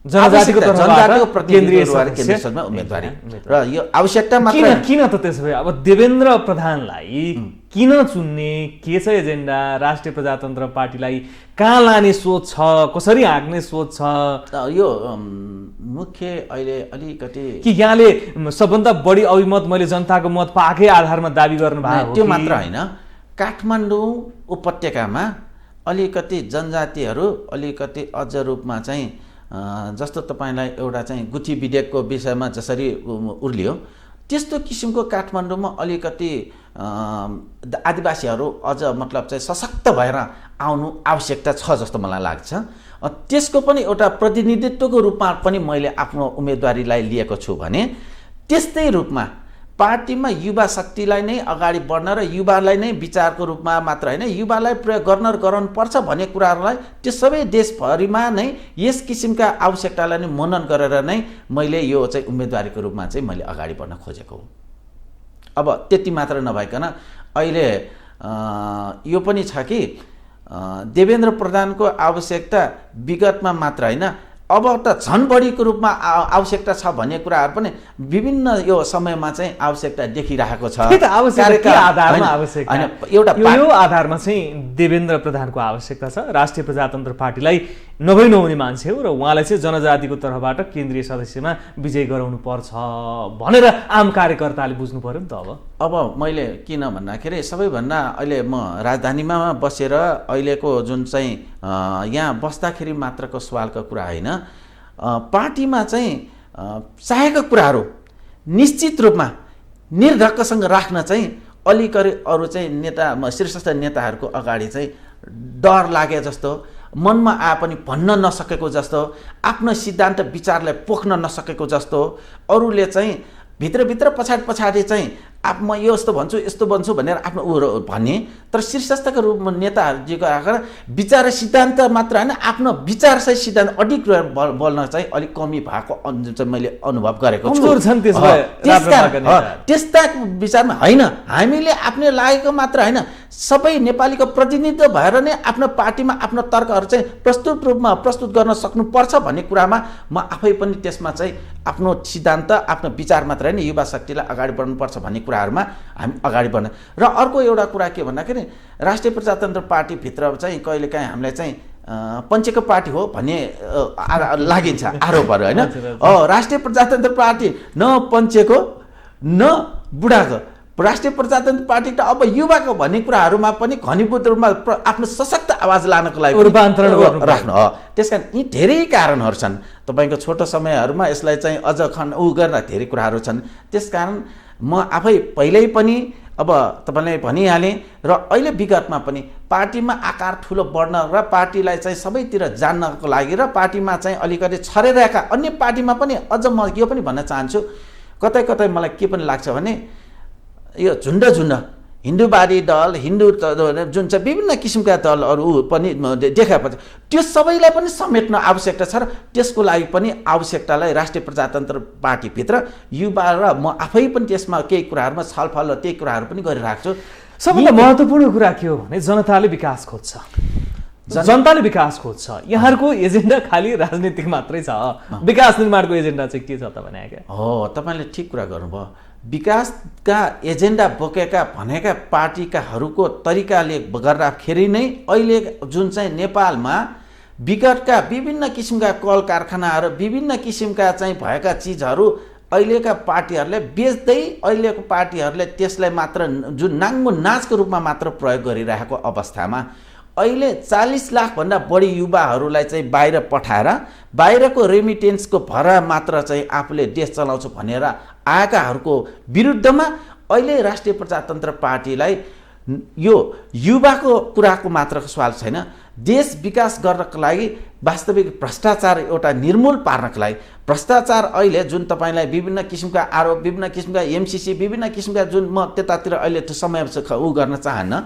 जनजातिको तर्फबाट केन्द्रीय सदस्य सदनमा उम्मेदवारी र यो आवश्यकता मात्र किन त त्यसो भए अब देवेन्द्र प्रधानलाई किन चुन्ने, के छ एजेन्डा, राष्ट्रिय प्रजातन्त्र पार्टीलाई कहाँ लाने सोच छ, कसरी हाँक्ने सोच छ? यो मुख्य अहिले अलिकति कि यहाँले सबभन्दा बढी अभिमत मैले जनताको मत पाएकै आधारमा दाबी गर्नुभएको हो त्यो कि? मात्र होइन, काठमाडौँ उपत्यकामा अलिकति जनजातिहरू अलिकति अझ रूपमा चाहिँ जस्तो तपाईँलाई एउटा चाहिँ गुठी विधेयकको विषयमा जसरी उर्लियो त्यस्तो किसिमको काठमाडौँमा अलिकति आदिवासीहरू अझ मतलब चाहिँ सशक्त भएर आउनु आवश्यकता छ जस्तो मलाई लाग्छ। त्यसको पनि एउटा प्रतिनिधित्वको रूपमा पनि मैले आफ्नो उम्मेदवारीलाई लिएको छु भने त्यस्तै रूपमा पार्टीमा युवा शक्तिलाई नै अगाडि बढ्न र युवालाई नै विचारको रूपमा मात्र होइन, युवालाई प्रयोग गर्नुपर्छ भन्ने कुराहरूलाई त्यो सबै देशभरिमा नै यस किसिमका आवश्यकतालाई नै मनन गरेर नै मैले यो चाहिँ उम्मेदवारीको रूपमा चाहिँ मैले अगाडि बढ्न खोजेको हो। अब त्यति मात्र नभइकन अहिले यो पनि छ कि देवेन्द्र प्रधानको आवश्यकता विगतमा मात्र होइन, अब त झन् बढीको रूपमा आवश्यकता छ भन्ने कुराहरू पनि विभिन्न यो समयमा चाहिँ आवश्यकता देखिरहेको छ। यो आधारमा चाहिँ देवेन्द्र प्रधानको आवश्यकता छ, राष्ट्रिय प्रजातन्त्र पार्टीलाई नभई नहुने मान्छे हो र उहाँलाई चाहिँ जनजातिको तर्फबाट केन्द्रीय सदस्यमा विजय गराउनु पर्छ भनेर आम कार्यकर्ताले बुझ्नु पर्यो नि त। अब मैले किन भन्दाखेरि सबैभन्दा अहिले म राजधानीमा बसेर अहिलेको जुन चाहिँ यहाँ बस्दाखेरि मात्रको सवालको कुरा होइन, पार्टीमा चाहिँ चाहेका कुराहरू निश्चित रूपमा निर्धक्कसँग राख्न चाहिँ अलिकति अरू चाहिँ नेता शीर्षस्थ नेताहरूको अगाडि चाहिँ डर लागे जस्तो, मनमा आए पनि भन्न नसकेको जस्तो, आफ्नो सिद्धान्त विचारलाई पोख्न नसकेको जस्तो, अरूले चाहिँ भित्रभित्र पछाडि चाहिँ म यो यस्तो भन्छु भनेर आफ्नो भन्ने, तर शीर्षस्थका रूपमा नेताहरूको आएर विचार सिद्धान्त मात्र होइन आफ्नो विचारसहित सिद्धान्त अडिक बोल्न चाहिँ अलिक कमी भएको चाहिँ मैले अनुभव गरेको छु। त्यस्ता विचारमा होइन, हामीले आफ्नो लागेको मात्र होइन, सबै नेपालीको प्रतिनिधित्व भएर नै आफ्नो पार्टीमा आफ्नो तर्कहरू चाहिँ प्रस्तुत गर्न सक्नुपर्छ भन्ने कुरामा म आफै पनि त्यसमा चाहिँ आफ्नो सिद्धान्त आफ्नो विचार मात्र होइन, युवा शक्तिलाई अगाडि बढ्नुपर्छ भन्ने कुराहरूमा हामी अगाडि बढ्न। र अर्को एउटा कुरा के भन्दाखेरि राष्ट्रिय प्रजातन्त्र पार्टीभित्र चाहिँ कहिलेकाहीँ हामीलाई चाहिँ पञ्चेको पार्टी हो भन्ने लागिन्छ आरोपहरू होइन। राष्ट्रिय प्रजातन्त्र पार्टी न पञ्चेको न बुढाको, राष्ट्रिय प्रजातन्त्र पार्टी त अब युवाको भन्ने कुराहरूमा पनि घनीभूत रूपमा आफ्नो सशक्त आवाज लानको लागि रूपान्तरण राख्नु हो। त्यसकारण यी धेरै कारणहरू छन्, तपाईँको छोटो समयहरूमा यसलाई चाहिँ अझ गर्न धेरै कुराहरू छन्। त्यसकारण म आफै पहिल्यै पनि अब तपाईँलाई भनिहालेँ र अहिले विगतमा पनि पार्टीमा आकार ठुलो बढ्न र पार्टीलाई चाहिँ सबैतिर जान्नको लागि र पार्टीमा चाहिँ अलिकति छरेरहेका अन्य पार्टीमा पनि अझ म यो पनि भन्न चाहन्छु, कतै मलाई के पनि लाग्छ भने यो झुन्ड हिन्दूवादी दल, हिन्दू जुन चाहिँ विभिन्न किसिमका दलहरू पनि देखाएपछि त्यो सबैलाई पनि समेट्न आवश्यकता छ र त्यसको लागि पनि आवश्यकतालाई राष्ट्रिय प्रजातन्त्र पार्टीभित्र युवा र म आफै पनि त्यसमा केही कुराहरूमा छलफल र त्यही कुराहरू पनि गरिरहेको छु। सबभन्दा महत्त्वपूर्ण कुरा के हो भने जनताले विकास खोज्छ, जनताले विकास खोज्छ। यहाँहरूको एजेन्डा खालि राजनीतिक मात्रै छ, विकास निर्माणको एजेन्डा चाहिँ के छ त भने? हो, तपाईँले ठिक कुरा गर्नुभयो। विकासका एजेन्डा बोकेका भनेका पार्टीकाहरूको तरिकाले गर्दाखेरि नै अहिले जुन चाहिँ नेपालमा विगतका विभिन्न किसिमका कल कारखानाहरू विभिन्न किसिमका चाहिँ भएका चिजहरू अहिलेका पार्टीहरूले बेच्दै अहिलेको पार्टीहरूले त्यसलाई मात्र जुन नाङ्गो नाचको रूपमा मात्र प्रयोग गरिरहेको अवस्थामा अहिले 40 लाखभन्दा बढी युवाहरूलाई चाहिँ बाहिर पठाएर बाहिरको रेमिटेन्सको भरा मात्र चाहिँ आफूले देश चलाउँछु भनेर आएकाहरूको विरुद्धमा अहिले राष्ट्रिय प्रजातन्त्र पार्टीलाई यो युवाको कुराको मात्र सवाल छैन, देश विकास गर्नको लागि वास्तविक भ्रष्टाचार एउटा निर्मूल पार्नको लागि भ्रष्टाचार अहिले जुन तपाईँलाई विभिन्न किसिमका आरोप विभिन्न किसिमका एमसिसी विभिन्न किसिमका जुन म त्यतातिर अहिले त्यो समय गर्न चाहन्न,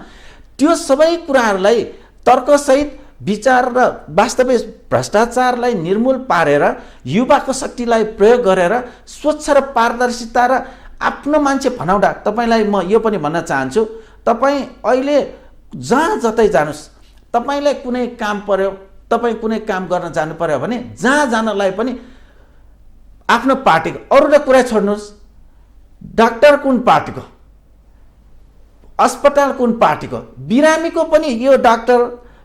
त्यो सबै कुराहरूलाई तर्कसहित विचार र वास्तविक भ्रष्टाचारलाई निर्मूल पारेर युवाको शक्तिलाई प्रयोग गरेर स्वच्छ र पारदर्शिता र आफ्नो मान्छे भनाउँदा तपाईँलाई म यो पनि भन्न चाहन्छु, तपाईँ अहिले जहाँ जतै जानुहोस्, तपाईँलाई कुनै काम पर्यो तपाईँ कुनै काम गर्न जानु पर्यो भने जहाँ जानलाई पनि आफ्नो पार्टीको, अरूलाई कुरा छोड्नुहोस्, डाक्टर कुन पार्टीको, अस्पताल कुन पार्टीको, बिरामीको पनि यो डाक्टर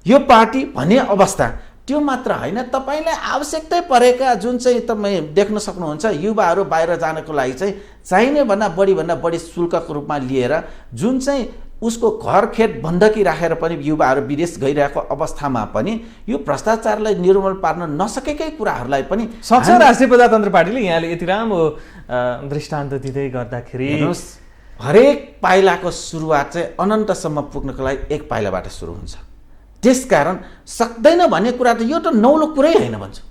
यो पार्टी भन्ने अवस्था। त्यो मात्र होइन, तपाईँलाई आवश्यकतै परेका जुन चाहिँ तपाईँ देख्न सक्नुहुन्छ युवाहरू बाहिर जानको लागि चाहिँ चाहिने भन्दा बढी शुल्कको रूपमा लिएर जुन चाहिँ उसको घर खेत बन्धकी राखेर पनि युवाहरू विदेश गइरहेको अवस्थामा पनि यो भ्रष्टाचारलाई निर्मूल पार्न नसकेकै कुराहरूलाई पनि सक्छ राष्ट्रिय प्रजातन्त्र पार्टीले। यहाँले यति राम्रो दृष्टान्त दिँदै गर्दाखेरि हेर्नुहोस्, हरेक पाइलाको सुरुवात चाहिँ अनन्तसम्म पुग्नको लागि एक पाइलाबाट सुरु हुन्छ। त्यसकारण सक्दैन भन्ने कुरा त यो त नौलो कुरै होइन भन्छु।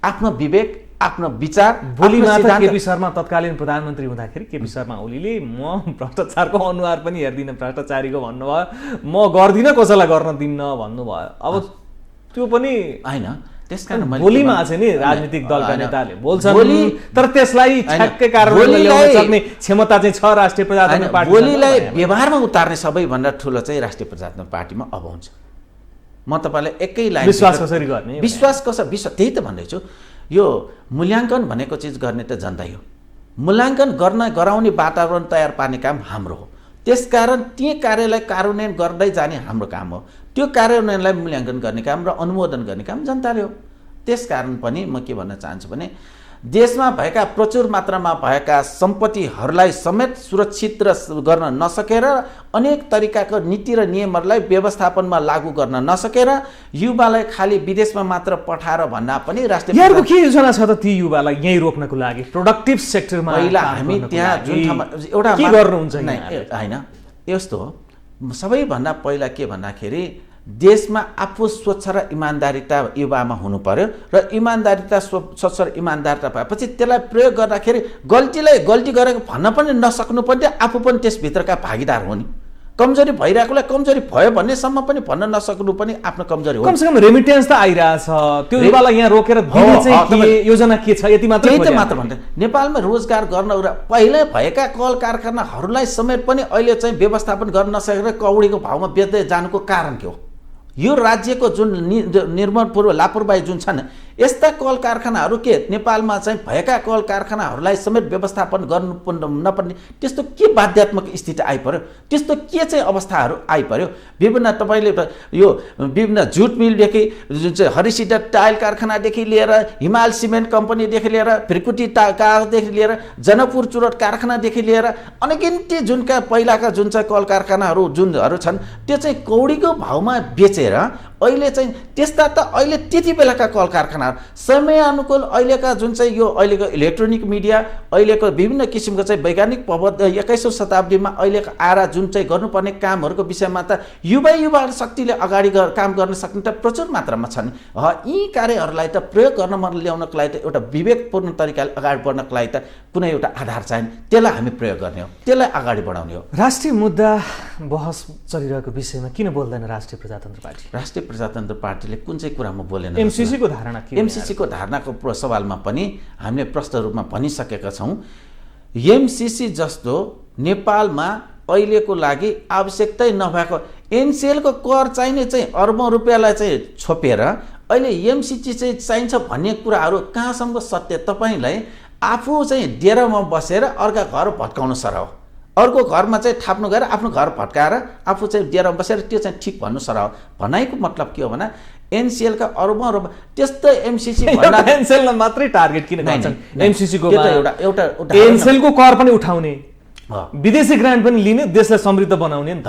आफ्नो विवेक, आफ्नो विचार, भोलि मात्र केपी शर्मा तत्कालीन प्रधानमन्त्री हुँदाखेरि केपी शर्मा ओलीले म भ्रष्टाचारको अनुहार पनि हेर्दिनँ भ्रष्टाचारीको भन्नुभयो, म गर्दिनँ कसैलाई गर्न दिन्न भन्नुभयो। अब त्यो पनि होइन, त्यसकारण भोलिमा चाहिँ नि राजनीतिक दलका नेताले बोल्छन्, तर त्यसलाई ठ्याक्कै कारबाही ल्याउन सक्ने क्षमता चाहिँ छ राष्ट्रिय प्रजातन्त्र पार्टी। भोलिलाई व्यवहारमा उतार्ने सबैभन्दा ठुलो चाहिँ राष्ट्रिय प्रजातन्त्र पार्टीमा अब हुन्छ। म तपाईँलाई एकै लाइन विश्वास कसरी गर्ने, विश्वास त्यही त भन्दैछु। यो मूल्याङ्कन भनेको चिज गर्ने त जनता हो। मूल्याङ्कन गराउने वातावरण तयार पार्ने काम हाम्रो हो। त्यसकारण ती कार्यलाई कार्यान्वयन गर्दै जाने हाम्रो काम हो। त्यो कार्यान्वयनलाई मूल्याङ्कन गर्ने काम र अनुमोदन गर्ने काम जनताले हो। त्यसकारण पनि म के भन्न चाहन्छु भने देशमा भएका प्रचुर मात्रामा भएका सम्पत्तिहरूलाई समेत सुरक्षित गर्न नसकेर अनेक तरिकाको नीति र नियमहरूलाई व्यवस्थापनमा लागू गर्न नसकेर युवालाई खालि विदेशमा मात्र पठाएर भन्दा पनि राष्ट्रिय यहाँको के योजना छ त ती युवालाई यहीँ रोक्नको लागि प्रोडक्टिभ सेक्टरमा? पहिला हामी त्यहाँ जुन ठाउँमा एउटा के गर्नुहुन्छ होइन, यस्तो हो, सबैभन्दा पहिला के भन्दाखेरि देशमा आफू स्वच्छ र इमान्दारिता युवामा हुनु पर्यो र इमान्दारिता स्वच्छ र इमान्दारिता भएपछि त्यसलाई प्रयोग गर्दाखेरि गल्ती गरेको भन्न पनि नसक्नु पर्ने, आफू पनि त्यसभित्रका भागीदार हो नि। कमजोरी भइरहेकोलाई कमजोरी भयो भन्नेसम्म पनि भन्न नसक्नु पनि आफ्नो कमजोरी हो। कमसेकम रेमिटेन्स त आइरहेछ, त्यो युवालाई यहाँ रोकेर योजना के छ यति मात्र? त्यही त मात्र भन्दै नेपालमा रोजगार गर्न पहिल्यै भएका कल कारखानाहरूलाई समेत पनि अहिले चाहिँ व्यवस्थापन गर्न नसकेर कौडीको भावमा बेच्दै जानुको कारण के हो? यो राज्यको जुन निर्मलपूर्व लापरवाही जुन छन्, यस्ता कल कारखानाहरू के नेपालमा चाहिँ भएका कल कारखानाहरूलाई समेत व्यवस्थापन गर्नु नपर्ने त्यस्तो के बाध्यात्मक स्थिति आइपर्यो? त्यस्तो के चाहिँ अवस्थाहरू आइपर्यो? विभिन्न तपाईँले यो विभिन्न जुट मिलदेखि जुन चाहिँ हरिसिटा टाइल कारखानादेखि लिएर हिमाल सिमेन्ट कम्पनीदेखि लिएर भ्रिकुटी कागजदेखि लिएर जनकपुर चुरट कारखानादेखि लिएर अनगिन्ती जुनका पहिलाका जुन चाहिँ कल कारखानाहरू जुनहरू छन् त्यो चाहिँ कौडीको भावमा बेचे अहिले चाहिँ त्यस्ता त अहिले त्यति बेलाका कल कारखानाहरू समयानुकूल अहिलेका जुन चाहिँ यो अहिलेको इलेक्ट्रोनिक मिडिया अहिलेको विभिन्न किसिमको चाहिँ वैज्ञानिक प्रविध 21औं शताब्दीमा अहिलेको आएर जुन चाहिँ गर्नुपर्ने कामहरूको विषयमा त युवा शक्तिले अगाडि काम गर्न सक्ने त प्रचुर मात्रामा छन्। यी कार्यहरूलाई त प्रयोग गर्न ल्याउनको लागि त एउटा विवेकपूर्ण तरिकाले अगाडि बढ्नको लागि त कुनै एउटा आधार चाहिने, त्यसलाई हामी प्रयोग गर्ने हो, त्यसलाई अगाडि बढाउने हो। राष्ट्रिय मुद्दा बहस चलिरहेको विषयमा किन बोल्दैन राष्ट्रिय प्रजातन्त्र पार्टी? राष्ट्रिय प्रजातन्त्र पार्टीले कुन चाहिँ कुरामा बोलेन? एमसीसीको धारणा के? एमसीसीको धारणाको सवालमा पनि हामीले प्रष्ट रूपमा भनिसकेका छौँ। एमसीसी जस्तो नेपालमा अहिलेको लागि आवश्यकतै नभएको एनसिएलको कर चाहिने चाहिँ अर्बौं रुपियाँलाई चाहिँ छोपेर अहिले एमसीसी चाहिँ चाहिन्छ भन्ने कुराहरू कहाँसम्म सत्य? तपाईँलाई आफू चाहिँ डेरामा बसेर अर्का घर भट्काउनु सर हो, अर्को घरमा चाहिँ थाप्नु गएर आफ्नो घर भट्काएर आफू चाहिँ डेरामा बसेर त्यो चाहिँ ठिक भन्नु सर हो। भनाइको मतलब के हो भने एनसिएलका अर्बौं त्यस्तो एमसीसी एनसिएललाई मात्रै टार्गेट किन गर्छन्? एमसीसीको एउटा एनसिएलको कर पनि उठाउने, विदेशी ग्रान्ट पनि लिने, देशलाई समृद्ध बनाउने नि त।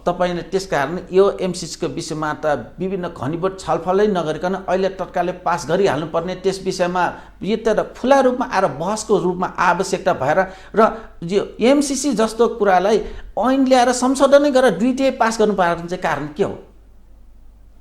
तपाईँले त्यसकारण यो एमसीसीको विषयमा त विभिन्न घनीभूत छलफलै नगरिकन अहिले तत्कालै पास गरिहाल्नुपर्ने, त्यस विषयमा यो त खुला रूपमा आएर बहसको रूपमा आवश्यकता भएर र यो एमसीसी जस्तो कुरालाई ऐन ल्याएर संशोधनै गरेर दुईटै पास गर्नु पार्ने चाहिँ कारण के हो?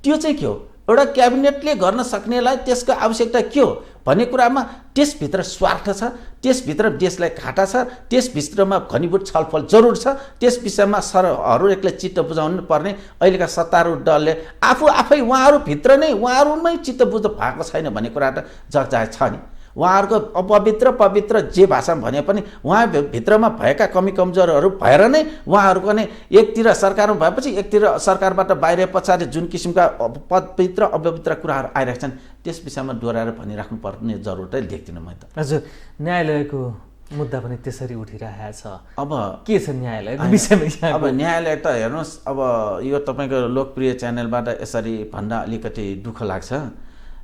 त्यो चाहिँ के हो? एउटा क्याबिनेटले गर्न सक्नेलाई त्यसको आवश्यकता के हो भन्ने कुरामा त्यसभित्र स्वार्थ छ, त्यसभित्र देशलाई घाटा छ, त्यसभित्रमा घनीभूत छलफल जरुर छ। त्यस विषयमा हरेकले चित्त बुझाउनु पर्ने अहिलेका सत्तारूढ दलले आफै उहाँहरूभित्र नै उहाँहरूमै चित्त बुझ्नु भएको छैन भन्ने कुरा त जगजाहेर छ नि। उहाँहरूको अपवित्र पवित्र जे भाषामा भने पनि उहाँ भित्रमा भएका कमी कमजोरहरू भएर नै उहाँहरूको नै एकतिर सरकारमा भएपछि एकतिर सरकारबाट बाहिर पछाडि जुन किसिमका पवित्र अपवित्र कुराहरू आइरहेका छन् त्यस विषयमा दोहोऱ्याएर भनिराख्नु पर्ने जरुरतै देख्दिनँ म त। हजुर, न्यायालयको मुद्दा पनि त्यसरी उठिरहेको छ। अब के छ न्यायालयको विषयमा? अब न्यायालय त हेर्नुहोस्, अब यो तपाईँको लोकप्रिय च्यानलबाट यसरी भन्दा अलिकति दुःख लाग्छ।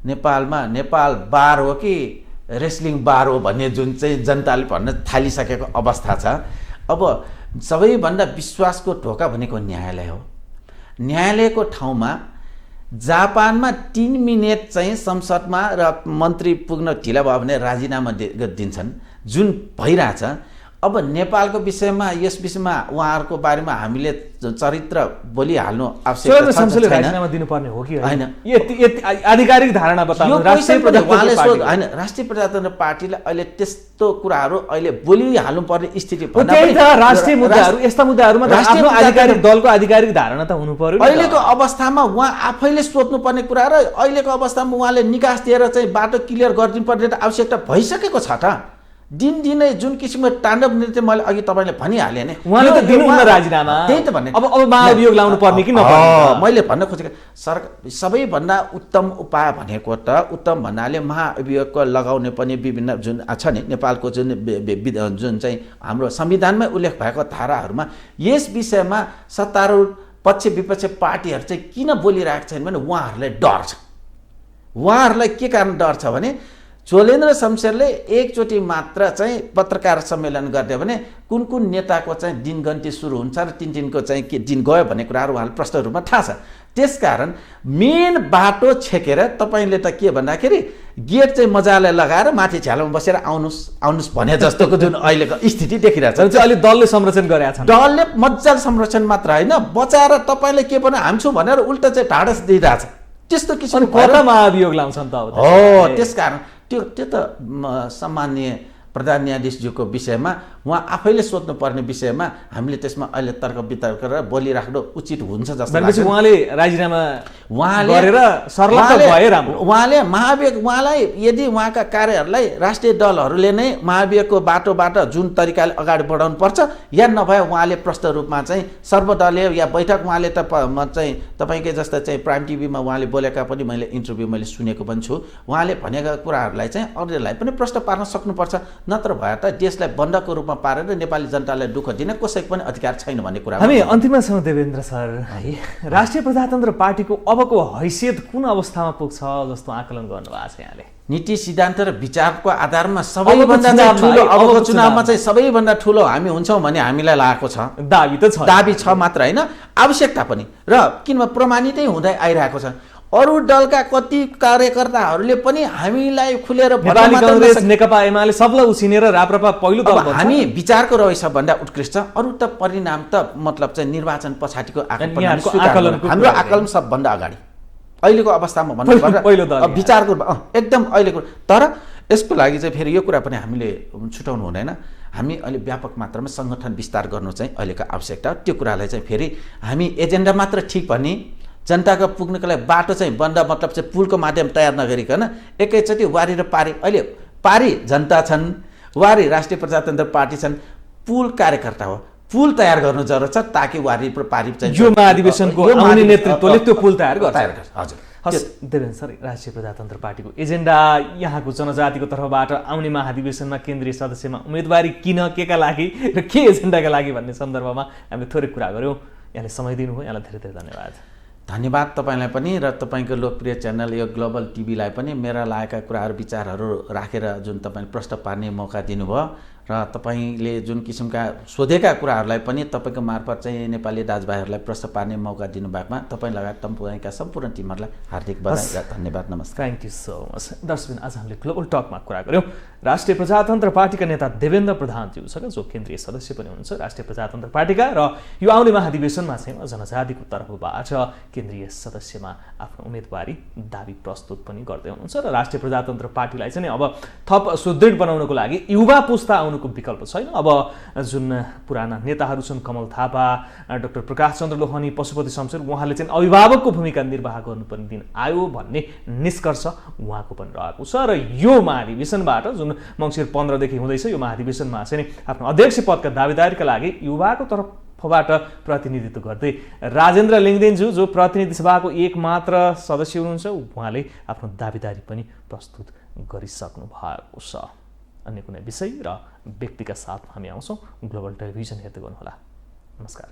नेपालमा नेपाल बार हो कि रेस्लिङ बार हो भन्ने जुन चाहिँ जनताले भन्न थालिसकेको अवस्था छ। अब सबैभन्दा विश्वासको ढोका भनेको न्यायालय हो। न्यायालयको ठाउँमा जापानमा 3 मिनेट चाहिँ संसदमा र मन्त्री पुग्न ढिला भयो भने राजीनामा दिन्छन्, जुन भइरहेछ। अब नेपालको विषयमा यस विषयमा उहाँहरूको बारेमा हामीले चरित्र बोलिहाल्नु आवश्यक छैन। राजीनामा दिनुपर्ने हो कि होइन? यति आधिकारिक धारणा बताउनु। राष्ट्रिय प्रजातन्त्र पार्टीले अहिले त्यस्तो कुराहरू अहिले बोलिहाल्नु पर्ने स्थिति भन्दा पनि राष्ट्रिय मुद्दाहरू, यस्ता मुद्दाहरूमा आफ्नो आधिकारिक दलको आधिकारिक धारणा त हुनु पर्यो। अहिलेको अवस्थामा उहाँ आफैले सोध्नुपर्ने कुरा र अहिलेको अवस्थामा उहाँले निकास दिएर चाहिँ बाटो क्लियर गरिदिनुपर्ने आवश्यकता भइसकेको छ त। दिनदिनै जुन किसिमको ताण्डव नृत्य मैले अघि तपाईँले भनिहालेँ नि, उहाँले त दिनुहुन्न राजीनामा। त्यही त भन्ने। अब महाभियोग लाउनु पर्ने कि नपर्ने? मैले भन्न खोजेको सरकार सबैभन्दा उत्तम उपाय भनेको त, उत्तम भन्नाले महाभियोगको लगाउने पनि विभिन्न जुन छ नि नेपालको जुन चाहिँ हाम्रो संविधानमै उल्लेख भएको धाराहरूमा यस विषयमा सत्तारूढ पक्ष विपक्ष पार्टीहरू चाहिँ किन बोलिरहेको छैन भने उहाँहरूलाई डर छ। उहाँहरूलाई के कारण डर छ भने चोलेन्द्र शमशेरले एकचोटि मात्र चाहिँ पत्रकार सम्मेलन गर्ने भने कुन कुन नेताको चाहिँ दिनगन्ती सुरु हुन्छ र तिन दिनको चाहिँ के दिन गयो भन्ने कुराहरू उहाँलाई प्रष्ट रूपमा थाहा छ। त्यसकारण मेन बाटो छेकेर तपाईँले त के भन्दाखेरि गेट चाहिँ मजाले लगाएर माथि झ्यालमा बसेर आउनुहोस् भने जस्तोको जुन अहिलेको स्थिति देखिरहेछ। अहिले दलले संरक्षण गरेको छ। दलले मजाले संरक्षण मात्र होइन, बचाएर तपाईँले के पनि हाम्छु भनेर उल्टा चाहिँ ढाडस दिइरहेछ। त्यस्तो किसिमको कता महाभियोग लाउँछन् त? हो, त्यसकारण त्यो त सामान्य प्रधान न्यायाधीशज्यूको विषयमा उहाँ आफैले सोध्नुपर्ने विषयमा हामीले त्यसमा अहिले तर्क वितर्क गरेर बोलिराख्नु उचित हुन्छ जस्तो लाग्छ। उहाँले राजीनामा गरेर उहाँले महाभियोग, उहाँलाई यदि उहाँका कार्यहरूलाई राष्ट्रिय दलहरूले नै महाभियोगको बाटोबाट जुन तरिकाले अगाडि बढाउनु पर्छ या नभए उहाँले प्रष्ट रूपमा चाहिँ सर्वदलीय या बैठक उहाँले त चाहिँ तपाईँकै जस्तो चाहिँ प्राइम टिभीमा उहाँले बोलेका पनि मैले इन्टरभ्यू मैले सुनेको पनि छु। उहाँले भनेका कुराहरूलाई चाहिँ अरूलाई पनि प्रष्ट पार्न सक्नुपर्छ, नत्र भए त देशलाई बन्धको रूपमा पारेर नेपाली जनतालाई दुःख दिन कसैको पनि अधिकार छैन भन्ने कुरा। हामी अन्तिममा छौँ देवेन्द्र सर। है, राष्ट्रिय प्रजातन्त्र पार्टीको अबको हैसियत कुन अवस्थामा पुग्छ जस्तो आकलन गर्नुभएको छ यहाँले? नीति सिद्धान्त र विचारको आधारमा सबैभन्दा ठुलो अबको चुनावमा चाहिँ सबैभन्दा ठुलो हामी हुन्छौँ भन्ने हामीलाई लागेको छ। दाबी त छ, दाबी छ मात्र होइन, आवश्यकता पनि, र किनभने प्रमाणितै हुँदै आइरहेको छ। अरू दलका कति कार्यकर्ताहरूले पनि हामीलाई खुलेर नेपाली कांग्रेस नेकपा एमाले सबलाई उसिनेर राप्रपा पहिलो दल बन्छ। हामी विचारको रह्यो भन्दा उत्कृष्ट, अरू त परिणाम त मतलब चाहिँ निर्वाचन पछाडिको हाम्रो आकलन सबभन्दा अगाडि अहिलेको अवस्थामा भन्नुपर्दा विचारको एकदम अहिलेको। तर यसको लागि चाहिँ फेरि यो कुरा पनि हामीले छुटाउनु हुँदैन। हामी अहिले व्यापक मात्रामा सङ्गठन विस्तार गर्नु चाहिँ अहिलेको आवश्यकता हो। त्यो कुरालाई चाहिँ फेरि हामी एजेन्डा मात्र ठिक भन्ने, जनताको पुग्नको लागि बाटो चाहिँ बन्द मतलब चाहिँ पुलको माध्यम तयार नगरिकन एकैचोटि वारी र पारी, अहिले पारी जनता छन्, वारी राष्ट्रिय प्रजातन्त्र पार्टी छन्, पुल कार्यकर्ता हो। पुल तयार गर्नु जरुरत छ ताकि वारी र पारी चाहिँ यो महाधिवेशनको आउने नेतृत्वले त्यो पुल तयार गर्छ। हजुर। हस् देवेन्द्र सर, राष्ट्रिय प्रजातन्त्र पार्टीको एजेन्डा यहाँको जनजातिको तर्फबाट आउने महाधिवेशनमा केन्द्रीय सदस्यमा उम्मेदवारी किन, केका लागि र के एजेन्डाका लागि भन्ने सन्दर्भमा हामीले थोरै कुरा गऱ्यौँ। यहाँले समय दिनुभयो, यहाँलाई धेरै धेरै धन्यवाद। धन्यवाद तपाईँलाई पनि र तपाईँको लोकप्रिय च्यानल यो ग्लोबल टिभीलाई पनि मेरा लागेका कुराहरू विचारहरू राखेर जुन तपाईँले प्रश्न पार्ने मौका दिनुभयो र तपाईँले जुन किसिमका सोधेका कुराहरूलाई पनि तपाईँको मार्फत चाहिँ नेपाली दाजुभाइहरूलाई प्रश्न पार्ने मौका दिनुभएकोमा तपाईँ लगायत तपाईँका सम्पूर्ण टिमहरूलाई हार्दिक बधाई र धन्यवाद। नमस्कार। Thank you so much. दर्शकबिन, आज हामीले ग्लोबल टकमा कुरा गऱ्यौँ राष्ट्रिय प्रजातन्त्र पार्टीका नेता देवेन्द्र प्रधानज्यूसँग, जो केन्द्रीय सदस्य पनि हुनुहुन्छ राष्ट्रिय प्रजातन्त्र पार्टीका, र यो आउने महाधिवेशनमा चाहिँ जनजातिको तर्फबाट केन्द्रीय सदस्यमा आफ्नो उम्मेदवारी दाबी प्रस्तुत पनि गर्दै हुनुहुन्छ र राष्ट्रिय प्रजातन्त्र पार्टीलाई चाहिँ अब थप सुदृढ बनाउनको लागि युवा पुस्ता नजानुको विकल्प छैन। अब जुन पुराना नेताहरू छन्, कमल थापा, डाक्टर प्रकाश चन्द्र लोहनी, पशुपति शमशेर, उहाँले चाहिँ अभिभावकको भूमिका निर्वाह गर्नुपर्ने दिन आयो भन्ने निष्कर्ष उहाँको पनि रहेको छ। र यो महाधिवेशनबाट जुन मङ्सिर 15 देखि हुँदैछ, यो महाधिवेशनमा चाहिँ आफ्नो अध्यक्ष पदका दावेदारीका लागि युवाको तर्फबाट प्रतिनिधित्व गर्दै राजेन्द्र लिङदेनज्यू, जो प्रतिनिधि सभाको एक मात्र सदस्य हुनुहुन्छ, उहाँले आफ्नो दावेदारी पनि प्रस्तुत गरिसक्नु भएको छ। अन्य कुनै विषय र व्यक्तिका साथमा हामी आउँछौँ। ग्लोबल टेलिभिजन हेर्दै गर्नुहोला। नमस्कार।